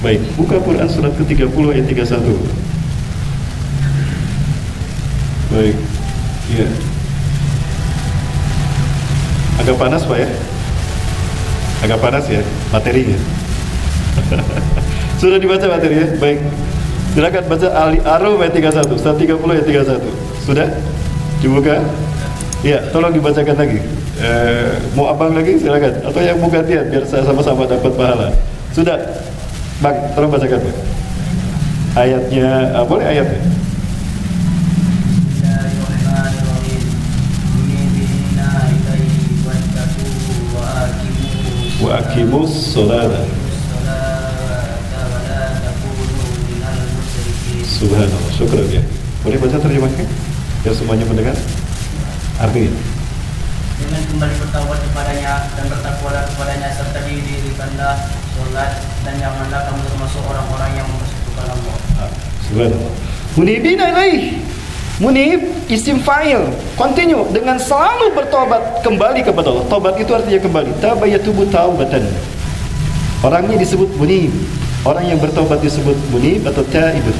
Baik, buka Quran surat ke-30 ayat 31. Baik. Iya. Agak panas Pak ya? Agak panas ya materinya. Sudah dibaca materinya? Baik. Silakan baca Ar-Rum ayat 31, 130 ayat 31. Sudah? Dibuka? Iya, tolong dibacakan lagi. Mau abang lagi silakan, atau yang mau gantian biar saya sama-sama dapat pahala. Sudah, Bang, tolong bacakan Bang. Ayatnya, boleh ayatnya? Wa aqimus sholata. Subhanallah, syukur ya. Boleh baca terjemahnya? Biar semuanya mendengar. Artinya dengan kembali bertaubat kepadanya dan bertakwalah kepadanya serta didirikanlah sholat dan janganlah kamu termasuk orang-orang yang mempersekutukan Allah. Subhanallah. Munibina ilaih. Munib isim fa'il. Continue dengan selalu bertobat kembali kepada Allah. Tobat itu artinya kembali. Taba yatubu taubatan. Orangnya disebut munib. Orang yang bertobat disebut munib atau taibun.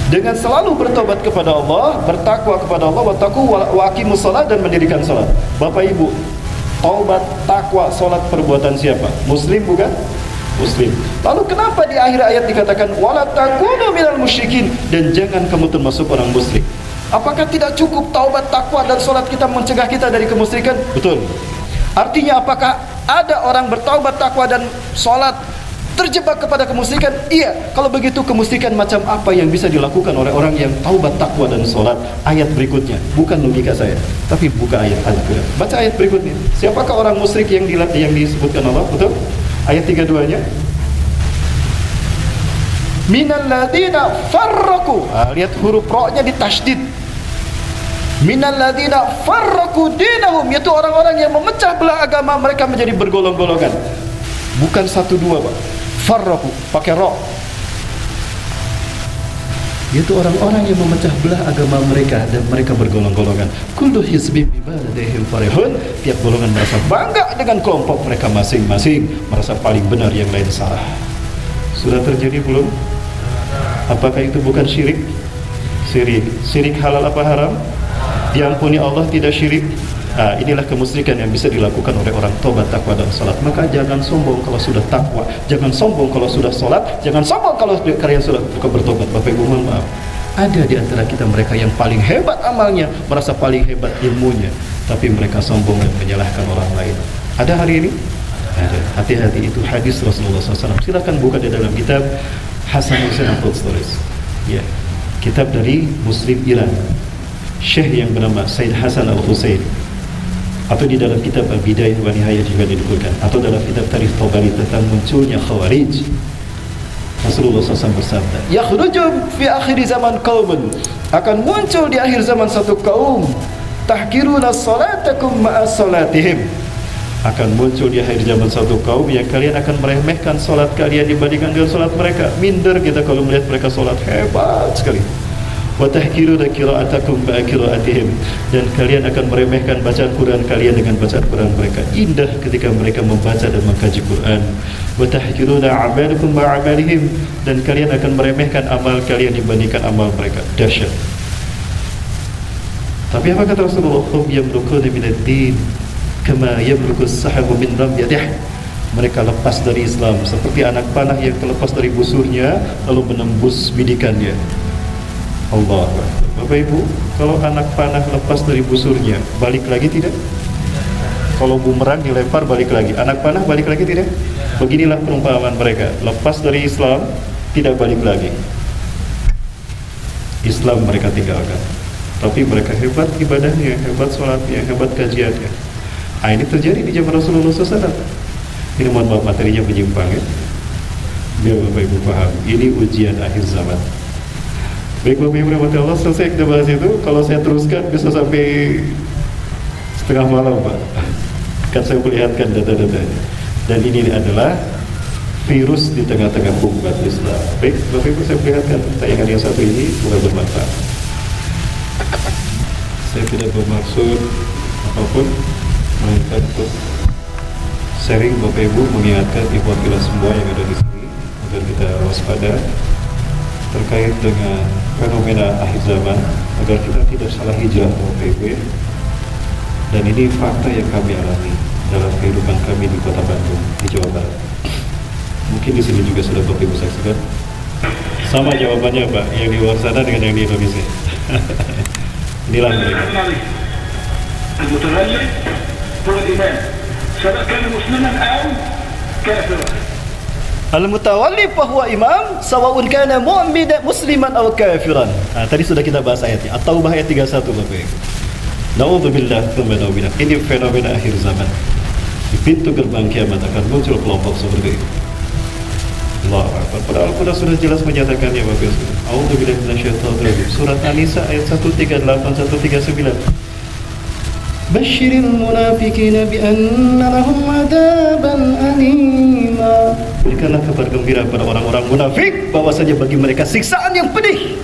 Dengan selalu bertobat kepada Allah, bertakwa kepada Allah, wattaqu wa aqimus shalah dan mendirikan salat. Bapak Ibu, taubat, takwa, salat perbuatan siapa? Muslim bukan? Muslim. Lalu kenapa di akhir ayat dikatakan wala takunu minal musyrikin dan jangan kamu termasuk orang musyrik? Apakah tidak cukup taubat, takwa dan salat kita mencegah kita dari kemusyrikan? Betul. Artinya apakah ada orang bertaubat, takwa dan salat terjebak kepada kemusyrikan? Iya. Kalau begitu kemusyrikan macam apa yang bisa dilakukan oleh orang yang taubat, takwa dan salat? Ayat berikutnya, bukan logika saya, tapi buka ayat Al-Quran. Baca ayat berikutnya. Siapakah orang musyrik yang disebutkan Allah? Betul? Ayat 32-nya. Minal ladina farraqu. Lihat huruf ra-nya ditasydid. Minal ladina farraqu dinahum, yaitu orang-orang yang memecah belah agama mereka menjadi bergolong-golongan. Bukan satu dua, Pak. Farraqu pakai ra. Yaitu orang-orang yang memecah belah agama mereka dan mereka bergolong-golongan. Kullu hizbin bima ladaihim farihun. Tiap golongan merasa bangga dengan kelompok mereka masing-masing, merasa paling benar, yang lain salah. Sudah terjadi belum? Apakah itu bukan syirik? Syirik. Syirik halal apa haram? Diampuni Allah, tidak syirik. Inilah kemusyrikan yang bisa dilakukan oleh orang tobat, takwa dan salat. Maka jangan sombong kalau sudah takwa, jangan sombong kalau sudah salat, jangan sombong kalau kalian sudah bertobat. Bapak Ibu mohon maaf, ada di antara kita mereka yang paling hebat amalnya, merasa paling hebat ilmunya, tapi mereka sombong dan menyalahkan orang lain. Ada hari ini? Ada. Hati-hati, itu hadis Rasulullah SAW. Silakan buka di dalam kitab Hasan Hussein Untold Stories. Ya, kitab dari Muslim Iran, Syekh yang bernama Said Hasan Al-Hussein. Atau di dalam kitab Al-Bidayah wa Nihayah juga didukungkan, atau dalam kitab Tarikh Tabari tentang munculnya Khawarij. Rasulullah SAW bersabda, yakhruju fi akhir zaman qaumun, akan muncul di akhir zaman satu kaum, tahkiruna salatakum ma'a salatihim, akan muncul di akhir zaman satu kaum yang kalian akan meremehkan salat kalian dibandingkan dengan salat mereka. Minder kita kalau melihat mereka salat hebat sekali. Wa tahkiruna qira'atakum ma'a qira'atihim, dan kalian akan meremehkan bacaan Quran kalian dengan bacaan Quran mereka. Indah ketika mereka membaca dan mengkaji Quran. Wa tahkiruna a'malakum ma'a a'malihim, dan kalian akan meremehkan amal kalian dibandingkan amal mereka. Dahsyat. Tapi apa kata Rasulullah? Hum yamrukuna minad-din kama yamruku as-sahabu min ramyatih. Mereka lepas dari Islam seperti anak panah yang terlepas dari busurnya lalu menembus bidikannya. Allah. Bapak Ibu, kalau anak panah lepas dari busurnya, balik lagi tidak? Kalau bumerang dilempar balik lagi, anak panah balik lagi tidak? Beginilah perumpamaan mereka, lepas dari Islam, tidak balik lagi. Islam mereka tinggalkan, tapi mereka hebat ibadahnya, hebat sholatnya, hebat kajiannya. Ini terjadi di zaman Rasulullah SAW. Ini mohon maaf materinya menyimpang ya, biar Bapak Ibu paham. Ini ujian akhir zaman. Baik Bapak Ibu rahmati Allah, selesai kita bahas itu. Kalau saya teruskan bisa sampai setengah malam Pak. Akan saya perlihatkan data-datanya. Dan ini adalah virus di tengah-tengah umat Islam. Baik Bapak Ibu, saya perlihatkan tayangan yang satu ini mulai bermanfaat. Saya tidak bermaksud apapun, melainkan untuk sharing Bapak Ibu, mengingatkan ikhwan kita semua yang ada di sini agar kita waspada terkait dengan fenomena akhir zaman agar kita tidak salah hijrah Bapak Ibu ya. Dan ini fakta yang kami alami dalam kehidupan kami di Kota Bandung, di Jawa Barat. Mungkin di sini juga sudah Bapak Ibu saksikan. Sama jawabannya Pak, yang di luar sana dengan yang di Indonesia. Inilah mereka. المتغير هو الإيمان سواء كان مسلما أو كافرا. Al-mutawalli fahuwa imam sawa'un kana mu'mina musliman aw kafiran. Nah, tadi sudah kita bahas ayatnya. At-Taubah ayat 31 Bapak Ibu. Na'udzubillah tsumma na'udzubillah. Ini fenomena akhir zaman. Di pintu gerbang kiamat akan muncul kelompok seperti ini. Allahu Akbar. Padahal Al-Quran sudah jelas menyatakannya Bapak Ibu. A'udzubillahi minasyaitonir rajim. Surat An-Nisa ayat 138 139. Basyiril munafiqina bi anna lahum 'adaban alima. Berikanlah kabar gembira pada orang-orang munafik bahwasanya bagi mereka siksaan yang pedih.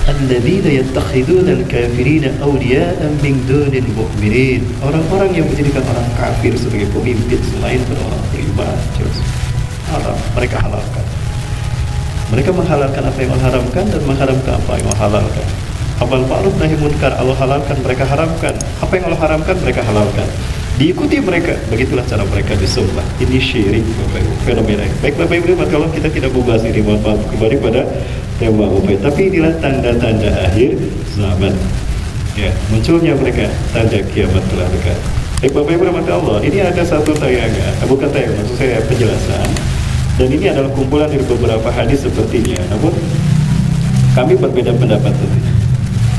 Alladzina yattakhiduna al-kafirina awliya'a min dunil mu'minin. Orang-orang yang menjadikan orang kafir sebagai pemimpin selain orang beriman. Haram, mereka halalkan. Mereka menghalalkan apa yang Allah haramkan dan mengharamkan apa yang Allah halalkan. Amal ma'ruf nahi munkar Allah halalkan, mereka haramkan. Apa yang Allah haramkan, mereka halalkan. Diikuti mereka, begitulah cara mereka disembah. Ini syirik Bapak Ibu, fenomena. Baik Bapak Ibu, kalau kita tidak membahas ini, mohon maaf kembali pada tema Bapak Ibu. Tapi inilah tanda-tanda akhir zaman. Ya, munculnya mereka, tanda kiamat telah dekat. Baik Bapak Ibu, Allah, ini ada satu tayangan, bukan tayangan, maksud saya penjelasan. Dan ini adalah kumpulan dari beberapa hadis sepertinya. Namun kami berbeda pendapat tentunya.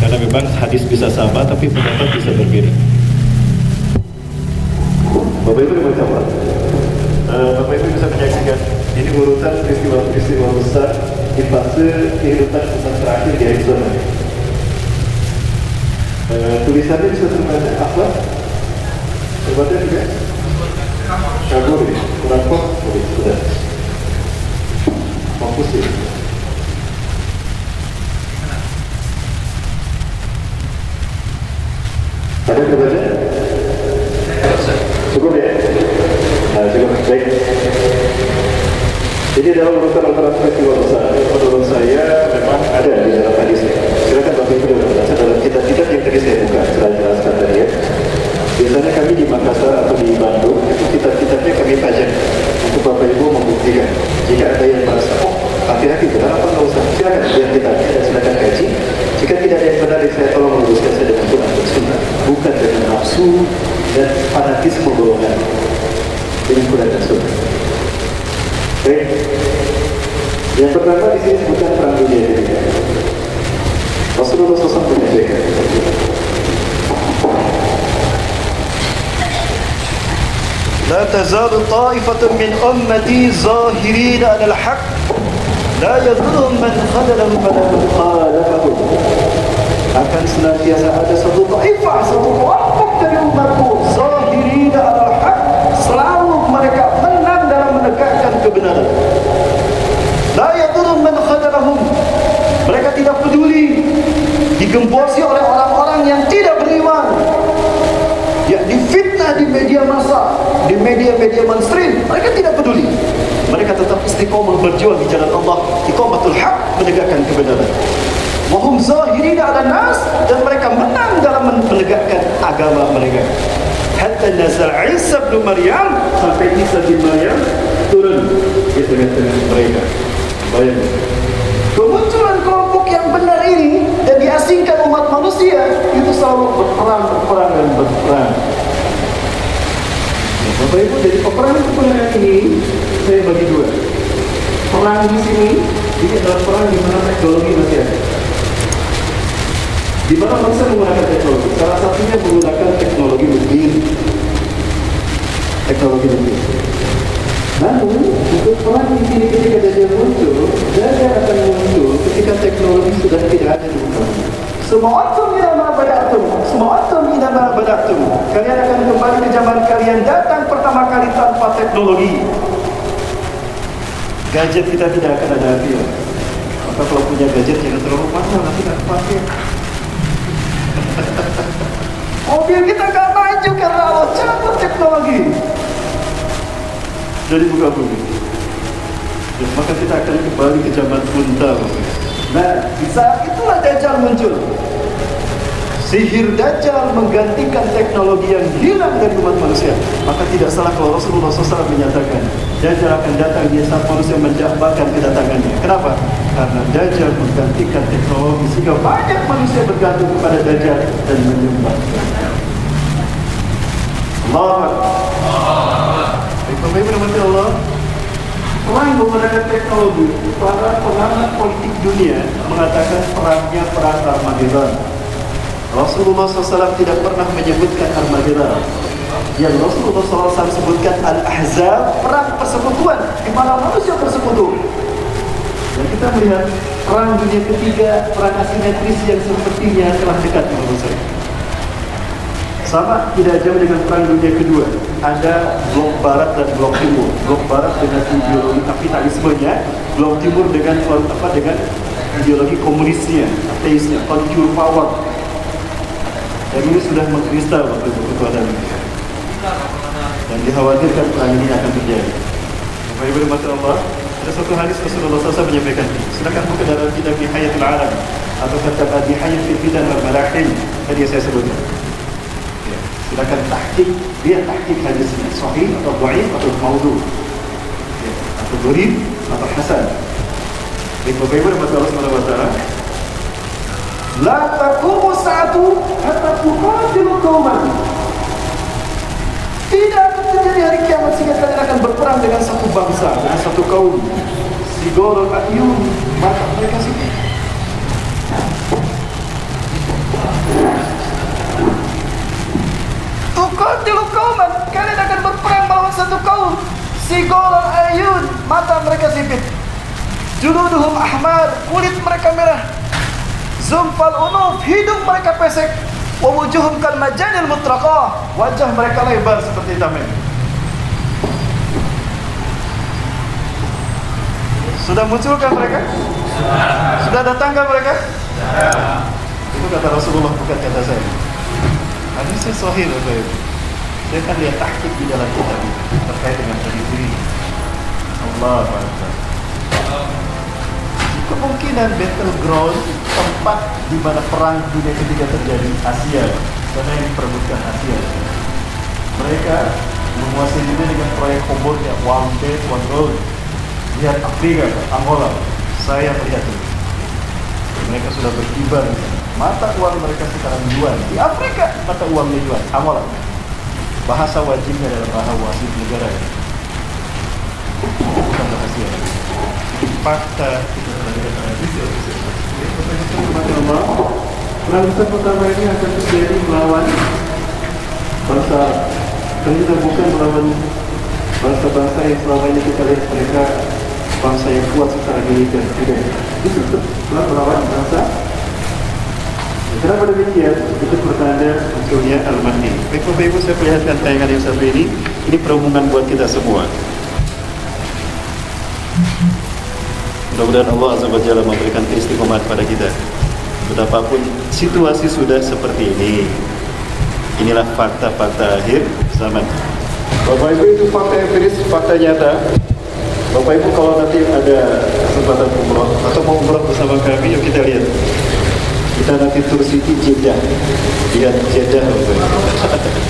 Karena memang hadis bisa sama tapi pendapat bisa berbeda. Bapak Ibu dibaca apa? Bapak Ibu bisa menyaksikan ini urutan peristiwa-peristiwa besar di fase kehidupan umat terakhir di akhir zaman. Tulisannya bisa terbaca apa? Terbaca juga? Kabur ya? Kurang fokus? Sudah. Fokus ya? Ada terbaca? Cukup ya? Nah, cukup. Baik. Ini adalah urutan peristiwa besar. Menurut saya memang ada di dalam hadis ini. Silakan Bapak Ibu baca dalam kitab-kitab yang tadi saya buka. Saya jelaskan tadi ya. Biasanya kami di Makassar atau di Bandung itu kitab-kitabnya kami pajang untuk Bapak Ibu membuktikan. Jika ada yang merasa, oh hati-hati benar apa nggak usah, silakan lihat kitabnya dan silakan kaji. Jika tidak ada yang benar, saya tolong meluruskan saya dengan Quran dan Sunnah, bukan dengan nafsu dan fanatisme golongan, dengan Quran dan Sunnah. Baik. Yang pertama di sini sebutkan perang dunia ketiga. Rasulullah SAW menyampaikan, La tazalu ta'ifatun min ummati zahirin 'ala al-haq la yadhurruhum man khadalahum wa la man khalafahum. Akan senantiasa ada satu ta'ifah, satu kelompok dari umatku zahirin 'ala al-haq, selalu mereka menang dalam menegakkan kebenaran. La yadhurruhum man khadalahum. Mereka tidak peduli digembosi oleh orang-orang yang tidak beriman. Ya, difitnah di media massa, di media-media mainstream, mereka tidak peduli. Mereka tetap istiqomah berjuang di jalan Allah, iqamatul haq, menegakkan kebenaran. Wahum zahirin 'ala nas, dan mereka menang dalam menegakkan agama mereka. Hatta nazal Isa bin Maryam, sampai Isa bin Maryam turun di tengah-tengah mereka. Bayangkan kemunculan kelompok yang benar ini dan diasingkan umat manusia itu selalu berperang dan berperang. Bapak Ibu, dari peperangan ini saya bagi dua. Perang di sini ini adalah perang di mana teknologi masih ada. Di mana manusia menggunakan teknologi. Salah satunya menggunakan teknologi mesin. Teknologi mesin. Namun, untuk perang di sini ketika Dajjal muncul, Dajjal akan muncul ketika teknologi sudah tidak ada di muka. Sema'atum ila ma bada'tum. Kalian akan kembali ke zaman kalian datang pertama kali tanpa teknologi. Gadget kita tidak akan ada artinya. Maka kalau punya gadget jangan terlalu mahal, nanti tidak pakai. Mobil kita gak maju karena Allah cabut teknologi. Jadi buka bumi. Maka kita akan kembali ke zaman unta. Nah, di saat itulah Dajjal muncul. Sihir Dajjal menggantikan teknologi yang hilang dari umat manusia. Maka tidak salah kalau Rasulullah SAW menyatakan Dajjal akan datang di saat manusia mendambakan kedatangannya. Kenapa? Karena Dajjal menggantikan teknologi sehingga banyak manusia bergantung kepada Dajjal dan menyembah. Allah Akbar. Baik-baik berhormat Allah. Perang menggunakan teknologi. Para pengamat politik dunia mengatakan perangnya perang Armageddon. Rasulullah SAW tidak pernah menyebutkan Armageddon. Yang Rasulullah SAW sebutkan Al-Ahzab, perang persekutuan, di mana manusia bersekutu. Dan kita melihat perang dunia ketiga, perang asimetris yang sepertinya telah dekat menurut saya. Sama tidak jauh dengan perang dunia kedua. Ada blok barat dan blok timur. Blok barat dengan ideologi kapitalismenya, blok timur dengan ideologi komunisnya, ateisnya, control power. Dan ini sudah mengkristal waktu itu kekuatan ini. Dan dikhawatirkan perang ini akan terjadi. Bapak Ibu rahmati Allah, ada satu hadis Rasulullah SAW menyampaikan. Silakan buka dalam kitab Nihayatul Alam atau kitab Nihayat fil Fitan wal Malahim. Tadi saya sebutkan. Ya, silakan tahqiq, lihat tahqiq hadisnya sahih atau dhaif atau maudhu. Ya, atau gharib atau hasan. Bapak Ibu rahmati Allah Subhanahu wa taala. La taqumu sa'atu hatta tuqatilu qauman. Tidak akan terjadi hari kiamat sehingga kalian akan berperang dengan satu bangsa, dengan satu kaum. Sigorul a'yun, mata mereka sipit. Tuqatilu qauman, kalian akan berperang melawan satu kaum. Sigorul a'yun, mata mereka sipit. Juluduhum ahmar, kulit mereka merah. Zumfal unuf, hidung mereka pesek. Wa wujuhum kal majanil mutraqah, wajah mereka lebar seperti tameng. Sudah munculkah mereka? Sudah datangkah mereka? Itu kata Rasulullah, bukan kata saya. Hadisnya sahih loh saya. Saya kan lihat tahqiq di dalam kitab ini terkait dengan hadis ini. Allah Akbar. Kemungkinan battleground, tempat di mana perang dunia ketiga terjadi, Asia, karena yang diperebutkan Asia. Mereka menguasai dunia dengan proyek Cambodia, One Belt, One Road. Lihat Afrika, Angola, saya melihat itu. Mereka sudah berkibar. Mata uang mereka sekarang yuan. Di Afrika mata uangnya yuan, Angola. Bahasa wajibnya adalah bahasa wajib negara ini. Bukan rahasia. Fakta itu perang besar pertama ini akan terjadi melawan bangsa, dan kita bukan melawan bangsa-bangsa yang selama ini kita lihat mereka bangsa yang kuat secara militer. Tidak, itu melawan bangsa. Kenapa demikian? Itu pertanda munculnya Al-Mahdi. Bapak Ibu, saya perlihatkan tayangan yang satu ini. Ini perhubungan buat kita semua. Mudah-mudahan Allah Azza wa Jalla memberikan keistiqomahan pada kita. Betapapun situasi sudah seperti ini, inilah fakta-fakta akhir zaman. Bapak Ibu, itu fakta empiris, fakta nyata. Bapak Ibu kalau nanti ada kesempatan umroh atau mau umroh bersama kami, yuk kita lihat. Kita nanti tur City Jeddah. Lihat Jeddah Bapak Ibu.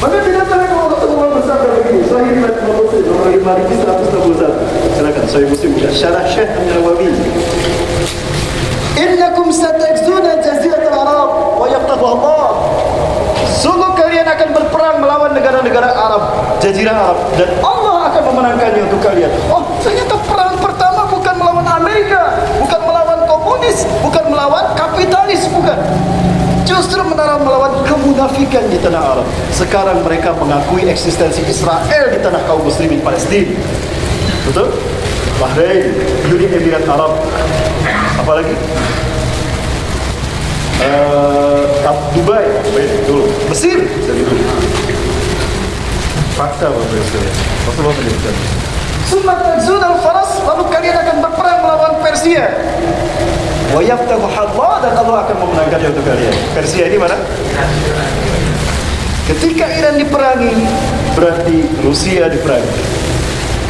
Maka tidak salah kalau Rasulullah bersabda begini, Sahih Muslim nomor 5161. Silakan, Sahih Muslim syarah Syekh An-Nawawi. Innakum satajzuna jaziratal Arab wa yaqtadu Allah. Sungguh kalian akan berperang melawan negara-negara Arab, jazirah Arab, dan Allah akan memenangkannya untuk kalian. Oh, ternyata perang pertama bukan melawan Amerika, bukan melawan komunis, bukan melawan kapitalis, bukan. Justru melawan kemunafikan di tanah Arab. Sekarang mereka mengakui eksistensi Israel di tanah kaum muslimin Palestina. Betul? Bahrain, Uni Emirat Arab. Apalagi? Dubai dulu. Mesir dari dulu. Fakta Bapak Ibu sekalian. Rasulullah menyebutkan. Summa tajzun al-faras, lalu kalian akan berperang melawan Persia. Wa yaftahu Allah, dan Allah akan memenangkannya untuk kalian. Persia ini mana? Ketika Iran diperangi, berarti Rusia diperangi.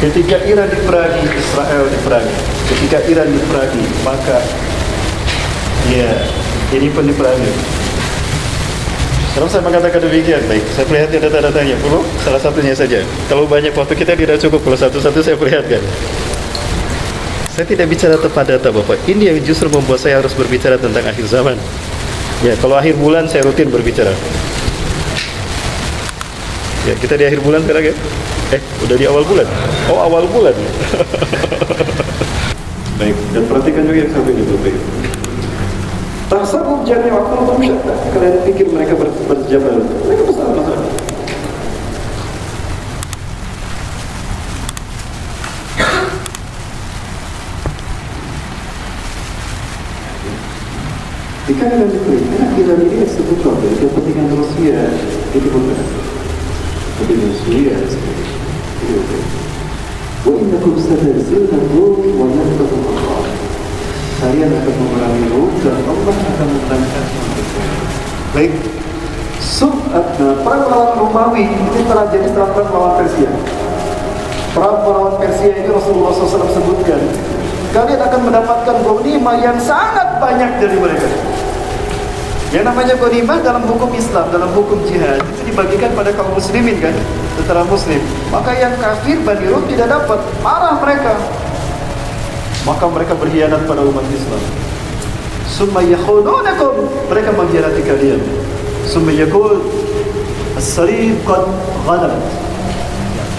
Ketika Iran diperangi, Israel diperangi. Ketika Iran diperangi, maka ini pun diperangi. Kalau saya mengatakan demikian, baik, saya perlihatkan data-datanya dulu, salah satunya saja. Kalau banyak waktu kita tidak cukup, kalau satu-satu saya perlihatkan. Saya tidak bicara tepat data, Bapak. Ini yang justru membuat saya harus berbicara tentang akhir zaman. Ya, kalau akhir bulan saya rutin berbicara. Ya, kita di akhir bulan sekarang ya? Udah di awal bulan? Oh, awal bulan. Baik, dan perhatikan juga yang satu ini, Bapak. Tahsabu jami'akum syatta. Kalian pikir mereka berjabal? Mereka bersama-sama. Dikatakan seperti karena Iran ini sebutkan dari kepentingan Rusia itu bukan kepentingan Syria seperti itu. Wa innakum sataziluna Rum wa yantakum Allah. Kalian akan memerangi Rum dan Allah akan memenangkan mereka. Baik, perang melawan Romawi ini telah jadi setelah perang melawan Persia. Perang melawan Persia ini Rasulullah SAW sebutkan, kalian akan mendapatkan ghanimah yang sangat banyak dari mereka. Yang namanya ghanimah dalam hukum Islam, dalam hukum jihad itu dibagikan pada kaum muslimin kan, tentara muslim. Maka yang kafir Bani Rum tidak dapat, marah mereka. Maka mereka berkhianat pada umat Islam. Summa yakhudunakum, mereka mengkhianati kalian. Summa yaqul as-salib qad ghalabat.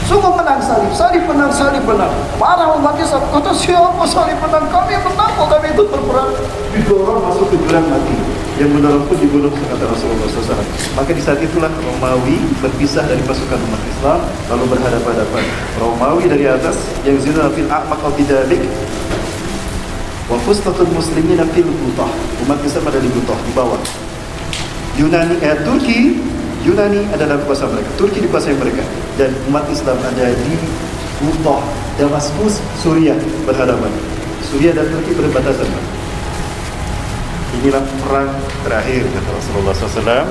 Sungguh menang salib, salib menang, salib menang. Marah umat Islam, kata siapa salib menang? Kami menang kok, kami ikut berperang. Didorong masuk ke jurang mati. Yang mendorong pun dibunuh, kata Rasulullah SAW. Maka di saat itulah Romawi berpisah dari pasukan umat Islam, lalu berhadapan-hadapan. Romawi dari atas, yang zina fil a'maq wa bidalik, wa fustatul muslimina fil butah. Umat Islam ada di butah, di bawah. Yunani adalah kuasa mereka, Turki dikuasai mereka, dan umat Islam ada di Butah, Damaskus, Suriah berhadapan. Suriah dan Turki berbatasan. Inilah perang terakhir kata Rasulullah SAW.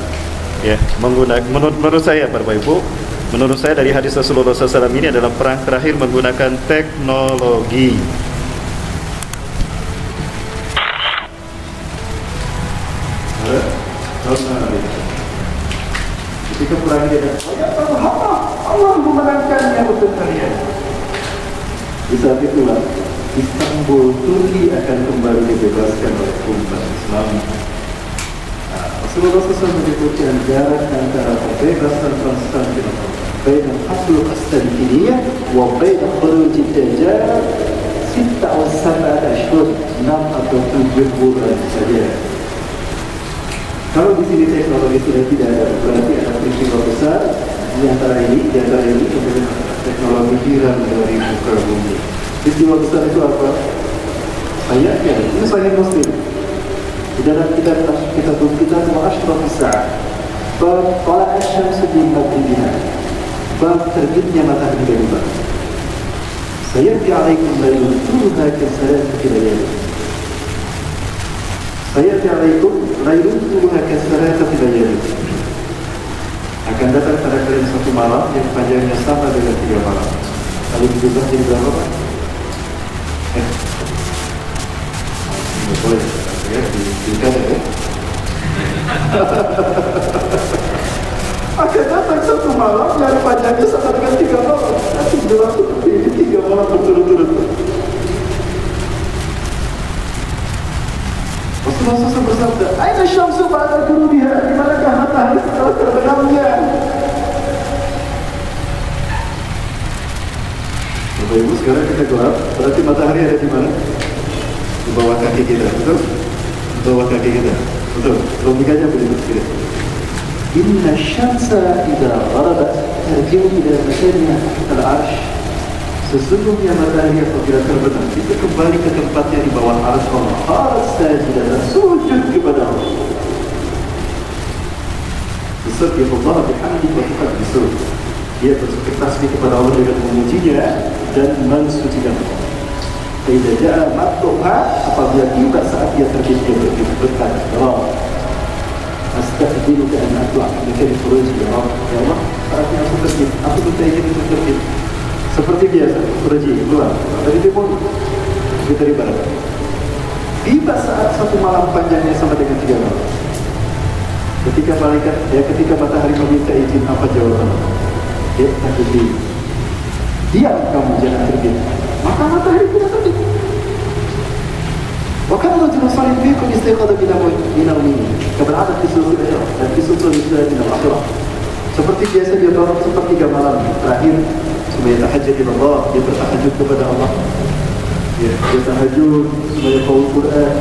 Ya, menurut saya, Bapak Ibu, menurut saya dari hadis Rasulullah SAW ini adalah perang terakhir menggunakan teknologi. Ketika perang ini Allah memenangkannya untuk kalian. Di saat itulah Istanbul, Turki akan kembali dibebaskan oleh umat Islam. Rasulullah SAW menyebutkan jarak antara pembebasan Konstantinopel baina al-Hasl Konstantiniyah wa baina khuruj ad-Dajjal 6 atau 7 ashhur, 6 atau 7 bulan saja. Kalau di sini teknologi sudah tidak ada, berarti ada peristiwa besar di antara ini kemudian teknologi hilang dari muka bumi. Peristiwa besar itu apa? Ayatnya, ini Sahih Muslim. Di dalam kitab wa ashrafis sa'ah, bab tala'at syamsu min maghribiha, bab terbitnya matahari dari barat. Sayati 'alaikum laylun tuluha kasalatati layalin. Sayati 'alaikum laylun tuluha kasalatati layalin. Akan datang pada kalian satu malam yang panjangnya sama dengan 3 malam. Kalau diubah jadi berapa, Pak? Boleh ya, dikata ya. Akan datang satu malam yang panjangnya sama dengan 3 malam. Nanti jelas seperti ini 3 malam berturut-turut. Rasulullah SAW bersabda, "Aina syamsu ba'da ghurubiha?" Di manakah matahari setelah terbenamnya? Bapak Ibu, sekarang kita gelap, berarti matahari ada di mana? Di bawah kaki kita, betul? Di bawah kaki kita, betul? Logikanya begitu sekali. Inna syamsa idza gharabat tarji'u ila makaniha al-'arsy. Sesungguhnya matahari apabila terbenam itu kembali ke tempatnya di bawah arsy Allah. Harus sajidah dan sujud kepada Allah. Bisabih Allah bihamdi wa tuqaddisuh. Dia bertasbih kepada Allah dengan memujinya dan mensucikan Allah. Idza ja'a maqtuha, apabila tiba saat dia terbit, dia berkata, Allah astagfiruka an atla' min khuruj ya Allah. Ya Allah, saatnya aku terbit, aku minta izin untuk terbit. Seperti biasa, Raji keluar dari timur, kita dari barat. Tiba saat satu malam panjangnya sama dengan 3 malam. Ketika matahari meminta izin, apa jawaban? Ya, takdir. Diam kamu, jangan terbit. Maka matahari tidak terbit. وكان رجل صالح فيكم استيقظ من نومه keberadaan di seluruh Islam dan di seluruh Islam di akhirat. Seperti biasa dia bangun sepertiga malam terakhir supaya tahajud kepada Allah, dia bertahajud kepada Allah. Dia tahajud supaya baca Quran,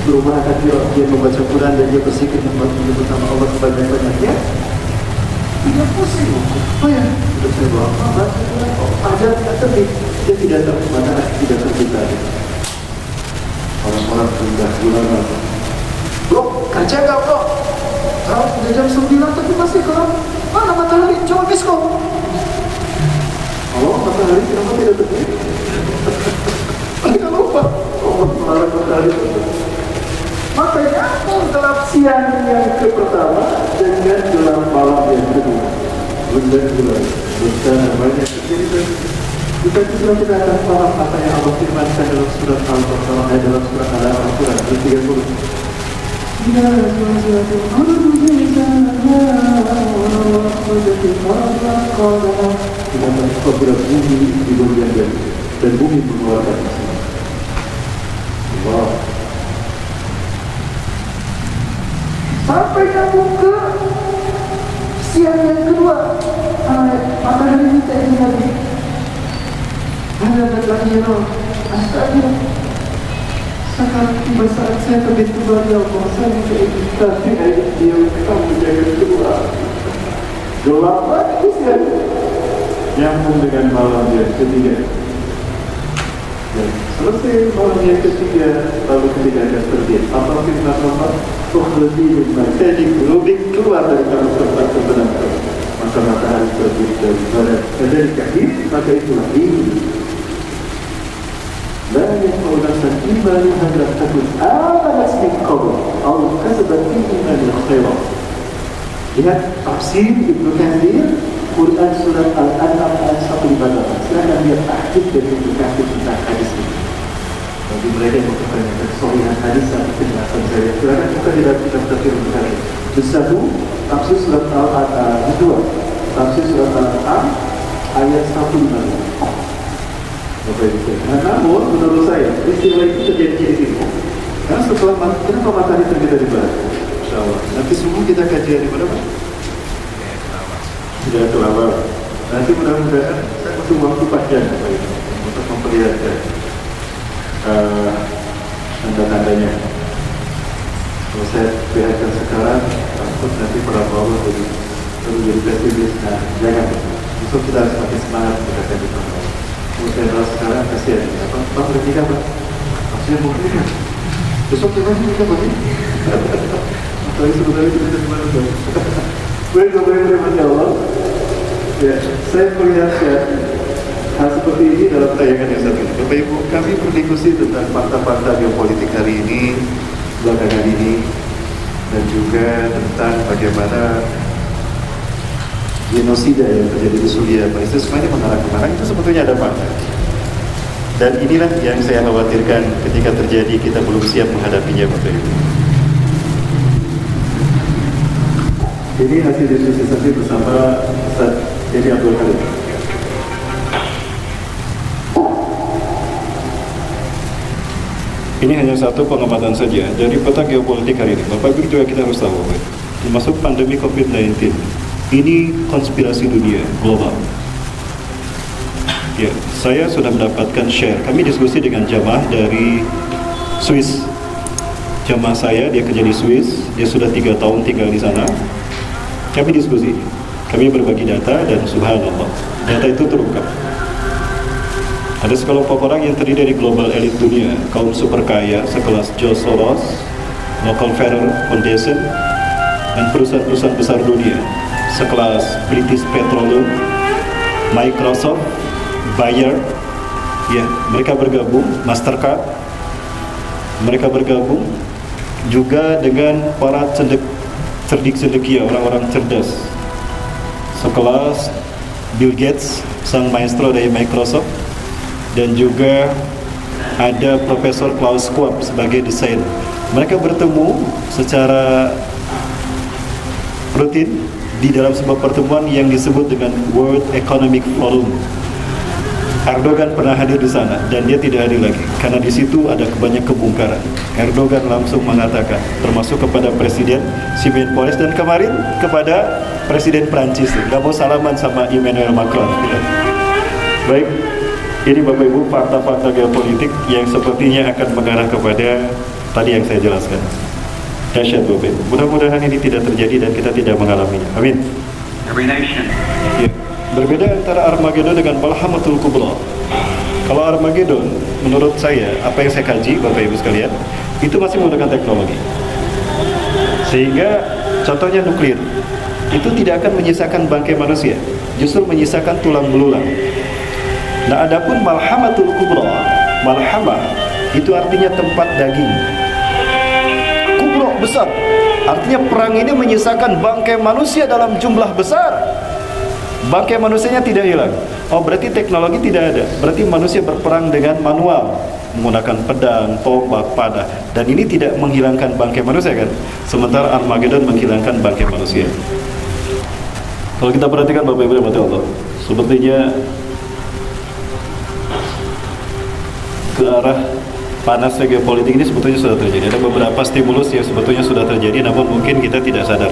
berubah dia membaca Quran dan dia berzikir bersama Allah sebanyak-banyaknya. Tidak pusing. Oh ya, sudah saya baca Quran, ajar tidak terbit, dia tidak matahari tidak terbit lagi. Orang-orang sudah gimana? Bro, kerja gak bro? Kalau sudah jam 9 tapi masih gelap. Mana matahari? Coba bisko. Oh, matahari kenapa tidak terbit? Tidak lupa. Oh, malam matahari terbit. Makanya gelap siang yang pertama dengan gelap malam yang kedua. Bulan banyak kita juga tidak akan paham apa yang Allah firmankan dalam surat Al-Baqarah dalam surat Al-Quran 30. Apabila bumi digoyang dan bumi mengeluarkan mesin. Allah. Sampai kamu ke siang yang kedua, matahari minta ini lagi. Ada lagi loh, astaga. Sekarang tiba saat saya terbit kembali Allah, saya minta izin tapi dia kamu jaga kedua. Gelap lagi siang. Nyambung dengan malam yang ketiga. Ya, selesai malam yang ketiga, lalu ketika akan terbit. Apa firman Allah? Tukhlati makani qulubik keluar dari kamu tempat kebenaran. Maka matahari terbit dari barat. Dari kahir, maka itulah ini. لا ينفع نفسا إيمانها لم تكن آمنت من قبل أو كسبت في إيمانها خيرا. Lihat tafsir Ibnu Katsir Quran surat Al-An'am ayat 158. Silakan lihat tahqiq dari Ibnu Katsir tentang hadis ini. Bagi mereka yang mempertanyakan kesahihan hadis atau penjelasan saya, silakan buka di dalam kitab tafsir Ibnu Katsir. Satu, tafsir surat Al-An'am. Kedua, tafsir surat Al-An'am ayat 158. Namun menurut saya peristiwa itu terjadi di sini. Karena setelah kenapa matahari terbit dari barat? Insyaallah. Nanti subuh kita kajian di mana Pak? Tidak terlambat. Nanti mudah-mudahan saya butuh waktu 4 jam untuk memperlihatkan tanda-tandanya. Kalau saya perlihatkan sekarang, takut nanti para bawah jadi pesimis. Nah, jangan. Justru kita harus makin semangat mendekatkan di tempat. Saya sekarang kasihan, Pak berhenti kan Pak? Maksudnya mungkin kan? Besok kita juga Pak ini? Atau sebenarnya kita kemana Pak? Baik, Allah. Ya, saya melihatkan hal seperti ini dalam tayangan yang satu ini. Bapak Ibu, kami berdiskusi tentang fakta-fakta geopolitik hari ini, belakangan ini, dan juga tentang bagaimana genosida yang terjadi di Suriah, Palestina, semuanya mengarah kemana, itu sebetulnya ada fakta. Dan inilah yang saya khawatirkan ketika terjadi, kita belum siap menghadapinya, Bapak Ibu. Ini hasil diskusi saya bersama Ustaz Jadi Abdul Halim. Ini hanya satu pengamatan saja dari peta geopolitik hari ini. Bapak Ibu juga kita harus tahu, termasuk pandemi COVID-19. Ini konspirasi dunia global. Ya, saya sudah mendapatkan share. Kami diskusi dengan jamaah dari Swiss. Jamaah saya, dia kerja di Swiss. Dia sudah 3 tahun tinggal di sana. Kami diskusi. Kami berbagi data dan subhanallah, data itu terungkap. Ada sekelompok orang yang terdiri dari global elit dunia, kaum super kaya sekelas George Soros, Rockefeller Foundation, dan perusahaan-perusahaan besar dunia sekelas British Petroleum, Microsoft, Bayer, ya, mereka bergabung, Mastercard, mereka bergabung juga dengan para cerdik cendekia, orang-orang cerdas sekelas Bill Gates, sang maestro dari Microsoft, dan juga ada Profesor Klaus Schwab sebagai desain. Mereka bertemu secara rutin di dalam sebuah pertemuan yang disebut dengan World Economic Forum. Erdogan pernah hadir di sana dan dia tidak hadir lagi karena di situ ada banyak kebongkaran. Erdogan langsung mengatakan, termasuk kepada Presiden Simon Poles dan kemarin kepada Presiden Prancis, nggak mau salaman sama Emmanuel Macron. Baik, ini Bapak Ibu fakta-fakta geopolitik yang sepertinya akan mengarah kepada tadi yang saya jelaskan. Dahsyat Bapak Ibu. Mudah-mudahan ini tidak terjadi dan kita tidak mengalaminya. Amin. Every nation. Ya. Berbeda antara Armageddon dengan Malhamatul Kubra. Kalau Armageddon, menurut saya, apa yang saya kaji, Bapak Ibu sekalian, itu masih menggunakan teknologi. Sehingga, contohnya nuklir, itu tidak akan menyisakan bangkai manusia, justru menyisakan tulang belulang. Nah, adapun Malhamatul Kubra, Malhamah, itu artinya tempat daging. Kubra, besar. Artinya perang ini menyisakan bangkai manusia dalam jumlah besar. Bangkai manusianya tidak hilang. Oh, berarti teknologi tidak ada. Berarti manusia berperang dengan manual, menggunakan pedang, tombak, panah. Dan ini tidak menghilangkan bangkai manusia kan? Sementara Armageddon menghilangkan bangkai manusia. Kalau kita perhatikan Bapak Ibu rahmati Allah, sepertinya ke arah panasnya geopolitik ini sebetulnya sudah terjadi. Ada beberapa stimulus yang sebetulnya sudah terjadi, namun mungkin kita tidak sadar.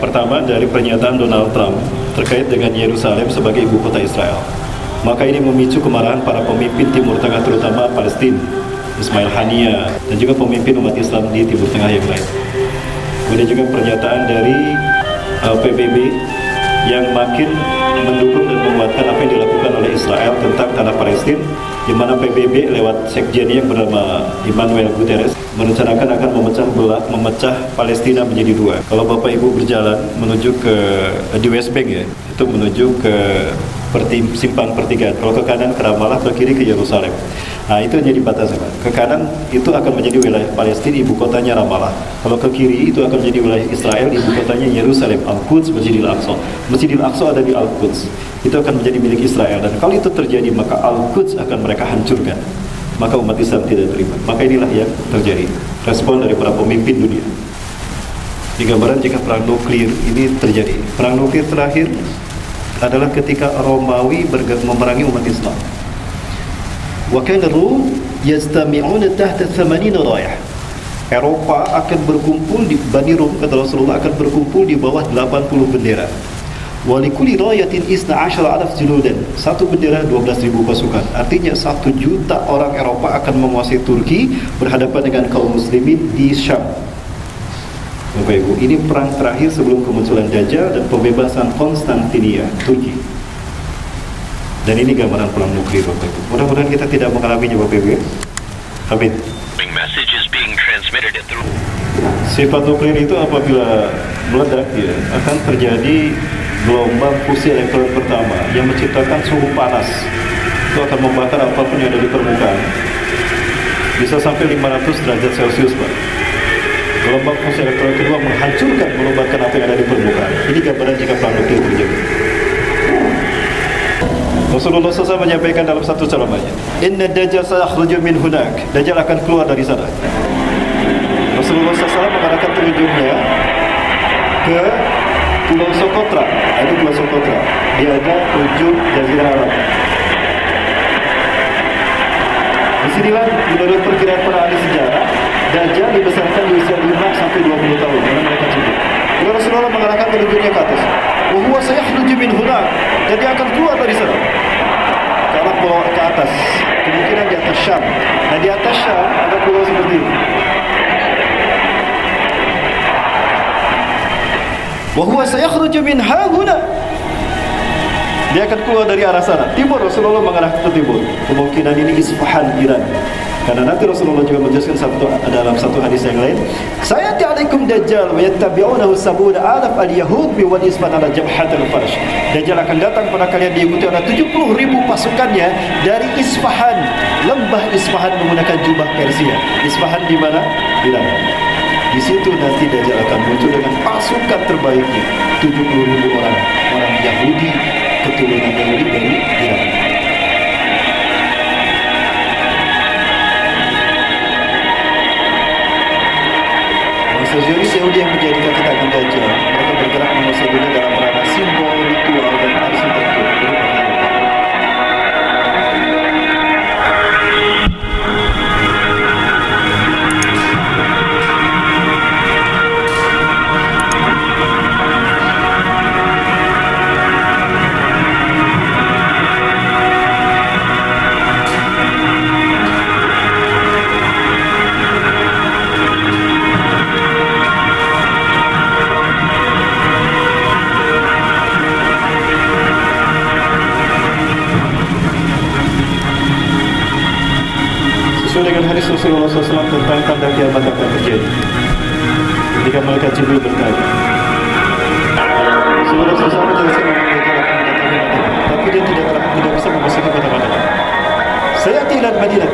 Pertama, dari pernyataan Donald Trump terkait dengan Yerusalem sebagai ibu kota Israel. Maka ini memicu kemarahan para pemimpin Timur Tengah, terutama Palestina, Ismail Haniyeh, dan juga pemimpin umat Islam di Timur Tengah yang lain. Kemudian juga pernyataan dari PBB yang makin mendukung dan menguatkan apa yang dilakukan oleh Israel tentang tanah Palestina, di mana PBB lewat sekjennya yang bernama Emmanuel Guterres merencanakan akan memecah Palestina menjadi dua. Kalau Bapak Ibu berjalan menuju ke di West Bank ya, itu menuju ke simpang pertigaan. Kalau ke kanan ke Ramallah, ke kiri ke Yerusalem. Nah, itu jadi batasnya. Ke kanan itu akan menjadi wilayah Palestina, ibu kotanya Ramallah. Kalau ke kiri itu akan menjadi wilayah Israel, ibu kotanya Yerusalem, Al-Quds, Masjidil Aqsa. Masjidil Aqsa ada di Al-Quds. Itu akan menjadi milik Israel. Dan kalau itu terjadi, maka Al-Quds akan mereka hancurkan. Maka umat Islam tidak terima. Maka inilah yang terjadi. Respon dari para pemimpin dunia. Di gambaran jika perang nuklir ini terjadi. Perang nuklir terakhir adalah ketika Romawi memerangi umat Islam. Wa kana Rum yastami'una tahta 80 rayah. Eropa akan berkumpul di Bani Rum, kata Rasulullah, akan berkumpul di bawah 80 bendera. Wa likulli rayatin 12,000 juludan. Satu bendera 12.000 pasukan. Artinya 1 juta orang Eropa akan menguasai Turki berhadapan dengan kaum muslimin di Syam. Bapak Ibu, ini perang terakhir sebelum kemunculan Dajjal dan pembebasan Konstantinia, Turki. Dan ini gambaran perang nuklir, Bapak Ibu. Mudah-mudahan kita tidak mengalaminya, Bapak Ibu. Amin. Sifat nuklir itu apabila meledak, ya, akan terjadi gelombang fusi elektron pertama yang menciptakan suhu panas. Itu akan membakar apapun yang ada di permukaan. Bisa sampai 500 derajat Celcius, Pak. Gelombang fusi elektron kedua menghancurkan, menumbangkan apa yang ada di permukaan. Ini gambaran jika perang nuklir terjadi. Rasulullah SAW menyampaikan dalam satu ceramahnya, Inna Dajjal sayakhruju min hunak. Dajjal akan keluar dari sana. Rasulullah SAW mengarahkan telunjuknya ke Pulau Socotra. Ini Pulau Socotra. Dia ada ujung Jazirah Arab. Disinilah menurut perkiraan para ahli sejarah, Dajjal dibesarkan di usia 5 sampai 20 tahun. Karena mereka cukup. Lalu Rasulullah mengarahkan telunjuknya ke atas. Wa sayakhruju min hunak. Dan dia akan keluar dari sana. Ke arah pulau ke atas. Kemungkinan di atas Syam. Dan di atas Syam ada pulau seperti ini. Wa huwa sayakhruju min hahuna. Dia akan keluar dari arah sana. Timur, Rasulullah mengarah ke timur. Kemungkinan ini Isfahan, Iran. Karena nanti Rasulullah juga menjelaskan dalam satu hadis yang lain, sayati alaikum dajjal wa yattabi'unahu sabuna alaf al-yahud bi wadi Isfahan ala jabhatil farsh. Dajjal akan datang pada kalian diikuti oleh 70.000 pasukannya dari Isfahan, lembah Isfahan menggunakan jubah Persia. Isfahan di mana? Iran. Di situ nanti Dajjal akan muncul dengan pasukan terbaiknya, 70.000 orang Yahudi, keturunan Yahudi dari Irak. Bangsa Zionis Yahudi yang menjadikan ketakan Dajjal, mereka bergerak menguasai dunia dalam ranah simbol, ritual, dan arsitektur. Sesuai dengan hadis Rasulullah SAW tentang tanda kiamat akan terjadi. Ketika malaikat Jibril bertanya, Rasulullah SAW menjelaskan bahwa Dajjal akan mendatangi Madinah, tapi dia tidak bisa memasuki kota Madinah. Sayati ila Madinah,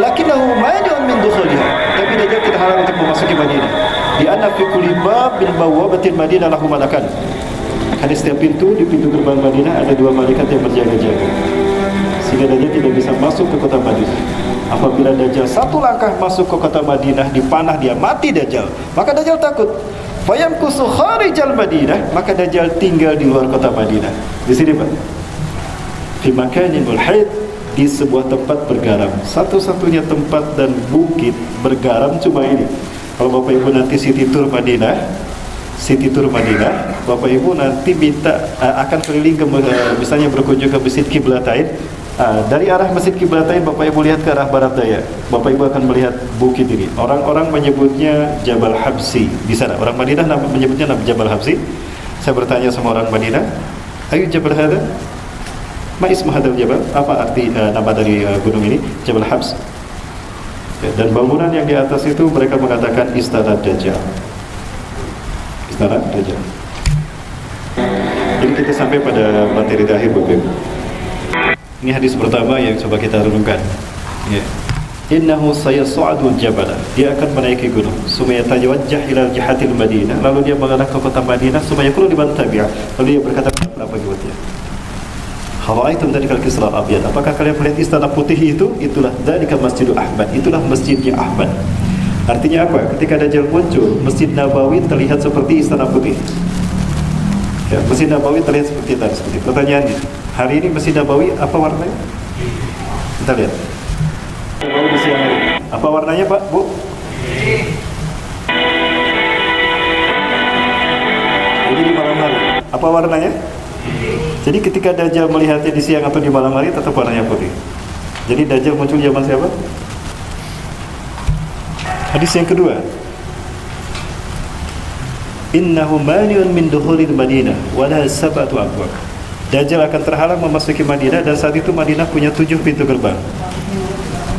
lakinnahu mani'un min dukhuliha. Tapi Dajjal tidak halang untuk memasuki Madinah. Di anna fi kulli bab bil bawabatil Madinah lahu malakan. Di setiap pintu, di pintu gerbang Madinah ada 2 malaikat yang berjaga-jaga, sehingga Dajjal tidak bisa masuk ke kota Madinah. Apabila Dajjal satu langkah masuk ke kota Madinah, dipanah dia, mati Dajjal. Maka Dajjal takut. Fayamkusu kharijal Madinah, maka Dajjal tinggal di luar kota Madinah. Di sini Pak, fi makanin mulhid, di sebuah tempat bergaram. Satu-satunya tempat dan bukit bergaram cuma ini. Kalau Bapak Ibu nanti city tour Madinah, Bapak Ibu nanti akan keliling ke, misalnya berkunjung ke Masjid Qiblatain. Dari arah Masjid Qiblatain Bapak Ibu lihat ke arah barat daya, Bapak Ibu akan melihat bukit ini. Orang-orang menyebutnya Jabal Habsi di sana. Orang Madinah menyebutnya Jabal Habsi. Saya bertanya sama orang Madinah, "Ayu Jabal hada?" Ma ismu hadal jabal? Apa arti nama dari gunung ini? Jabal Habs. Dan bangunan yang di atas itu mereka mengatakan Istana Dajjal. Istana Dajjal. Jadi kita sampai pada materi terakhir Bapak Ibu. Ini hadis pertama yang coba kita renungkan. Ya. Innahu sayas'adul jabala. Dia akan menaiki gunung. Summa yatajawajjah ila jihatil Madinah. Lalu dia mengarah ke kota Madinah. Summa yaqulu liman tabi'a. Lalu dia berkata kepada pengikutnya, "Hara'aitum dalikal kisra al-abyad." Apakah kalian melihat istana putih itu? Itulah dalika Masjidul Ahmad. Itulah masjidnya Ahmad. Artinya apa? Ketika Dajjal muncul, Masjid Nabawi terlihat seperti istana putih. Ya, Masjid Nabawi terlihat seperti tadi. Pertanyaannya, hari ini Masjid Nabawi apa warnanya? Kita lihat. Nabawi di siang hari. Apa warnanya Pak, Bu? Ini di malam hari. Apa warnanya? Jadi ketika Dajjal melihatnya di siang atau di malam hari tetap warnanya putih. Jadi Dajjal muncul zaman siapa? Hadis yang kedua, innahu mani'un min dukhulil Madinah wa laha sab'atu abwab. Dajjal akan terhalang memasuki Madinah dan saat itu Madinah punya 7 pintu gerbang.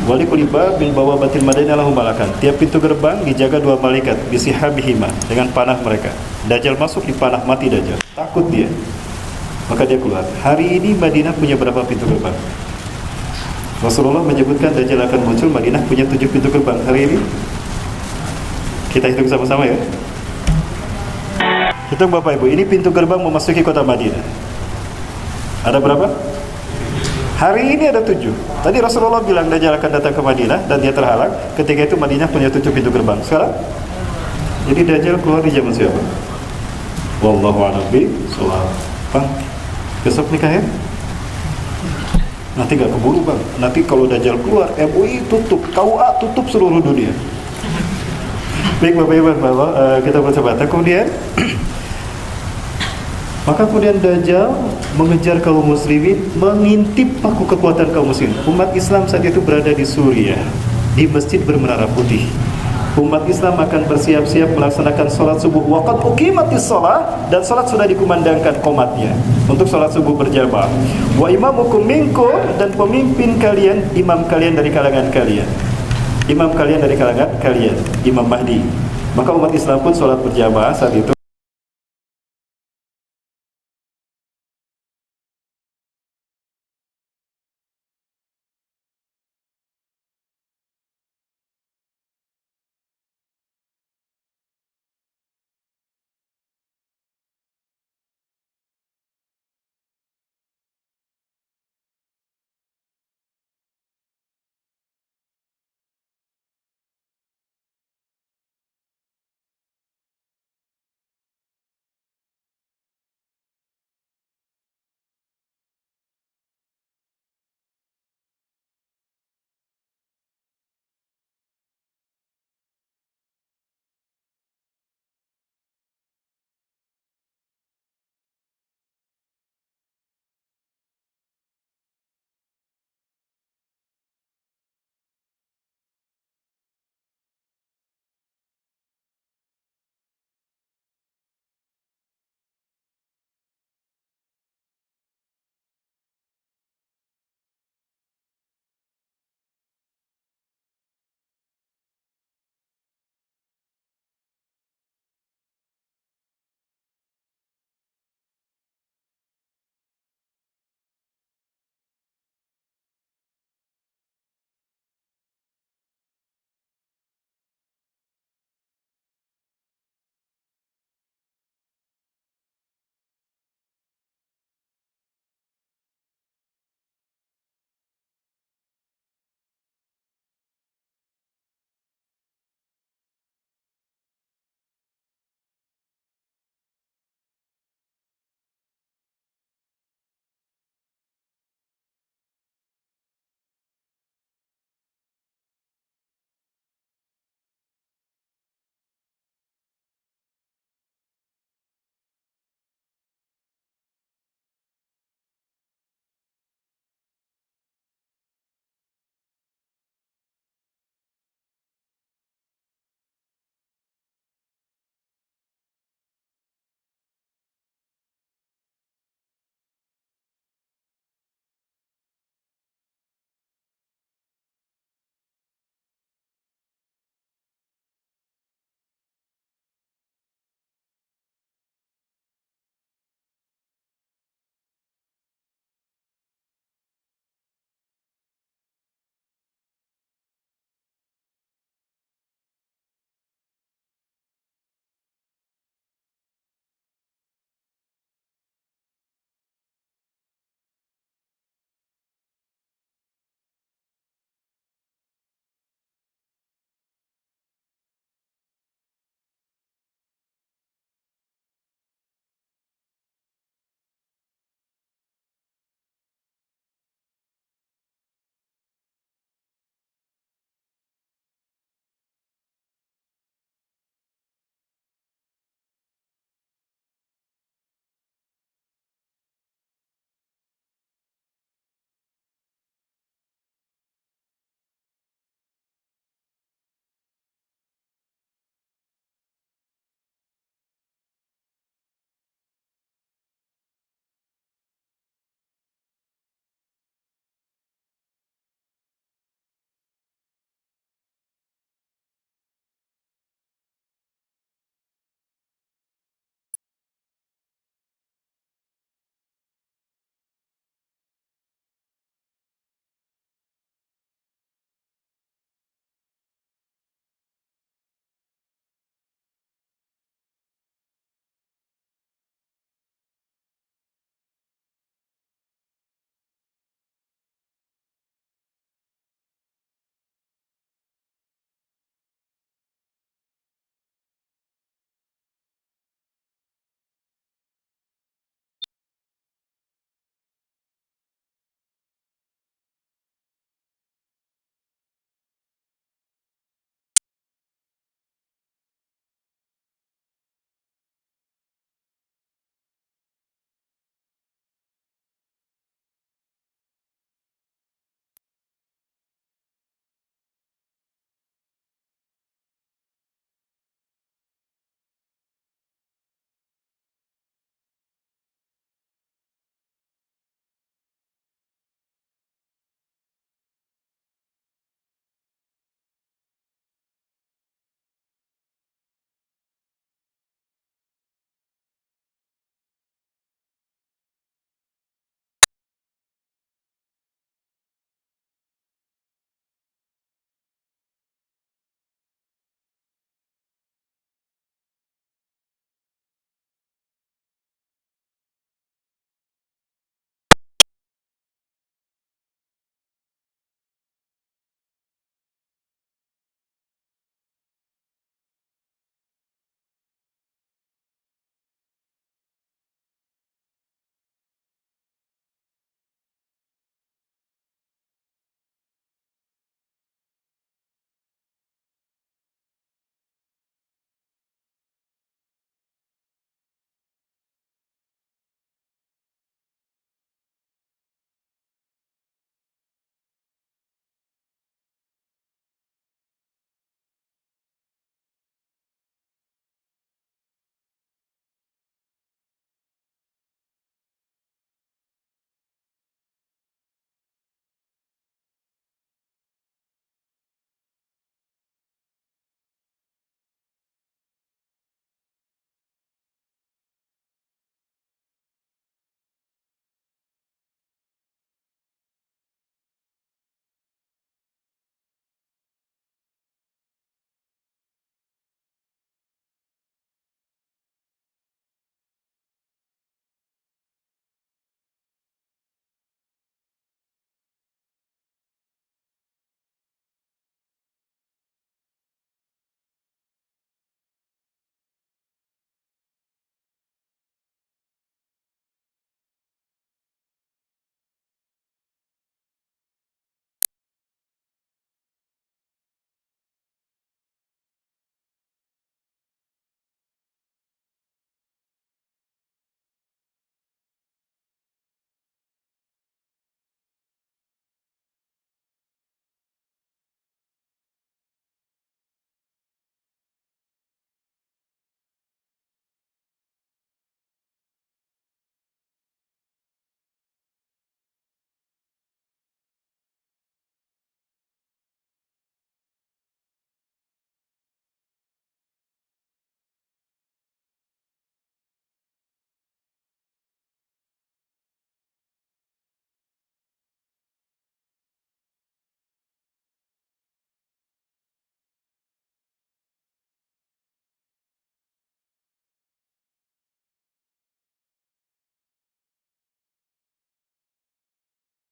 Wa likulli babin bawabatil Madinah lahu malakan. Tiap pintu gerbang dijaga 2 malaikat bisihabihima, dengan panah mereka. Dajjal masuk dipanah, mati Dajjal. Takut dia. Maka dia keluar. Hari ini Madinah punya berapa pintu gerbang? Rasulullah menyebutkan Dajjal akan muncul, Madinah punya 7 pintu gerbang. Hari ini kita hitung sama-sama ya. Hitung Bapak Ibu, ini pintu gerbang memasuki kota Madinah. Ada berapa? Hari ini ada 7. Tadi Rasulullah bilang Dajjal akan datang ke Madinah dan dia terhalang. Ketika itu Madinah punya 7 pintu gerbang. Sekarang, jadi Dajjal keluar di zaman siapa? Wallahu a'lam bishawab. Bang, besok nikah ya? Nanti gak keburu Bang. Nanti kalau Dajjal keluar, MUI tutup, KUA tutup seluruh dunia. Baik Bapak Ibu, kita bersahabat. Kemudian maka kemudian Dajjal mengejar kaum muslimin, mengintip paku kekuatan kaum muslimin. Umat Islam saat itu berada di Suriah, di masjid bermenara putih. Umat Islam akan bersiap-siap melaksanakan sholat subuh. Waqad uqimatis sholat, dan sholat sudah dikumandangkan qomatnya untuk sholat subuh berjamaah. Wa imamukum minkum, dan pemimpin kalian, imam kalian dari kalangan kalian. Imam kalian dari kalangan kalian, Imam Mahdi. Maka umat Islam pun sholat berjamaah saat itu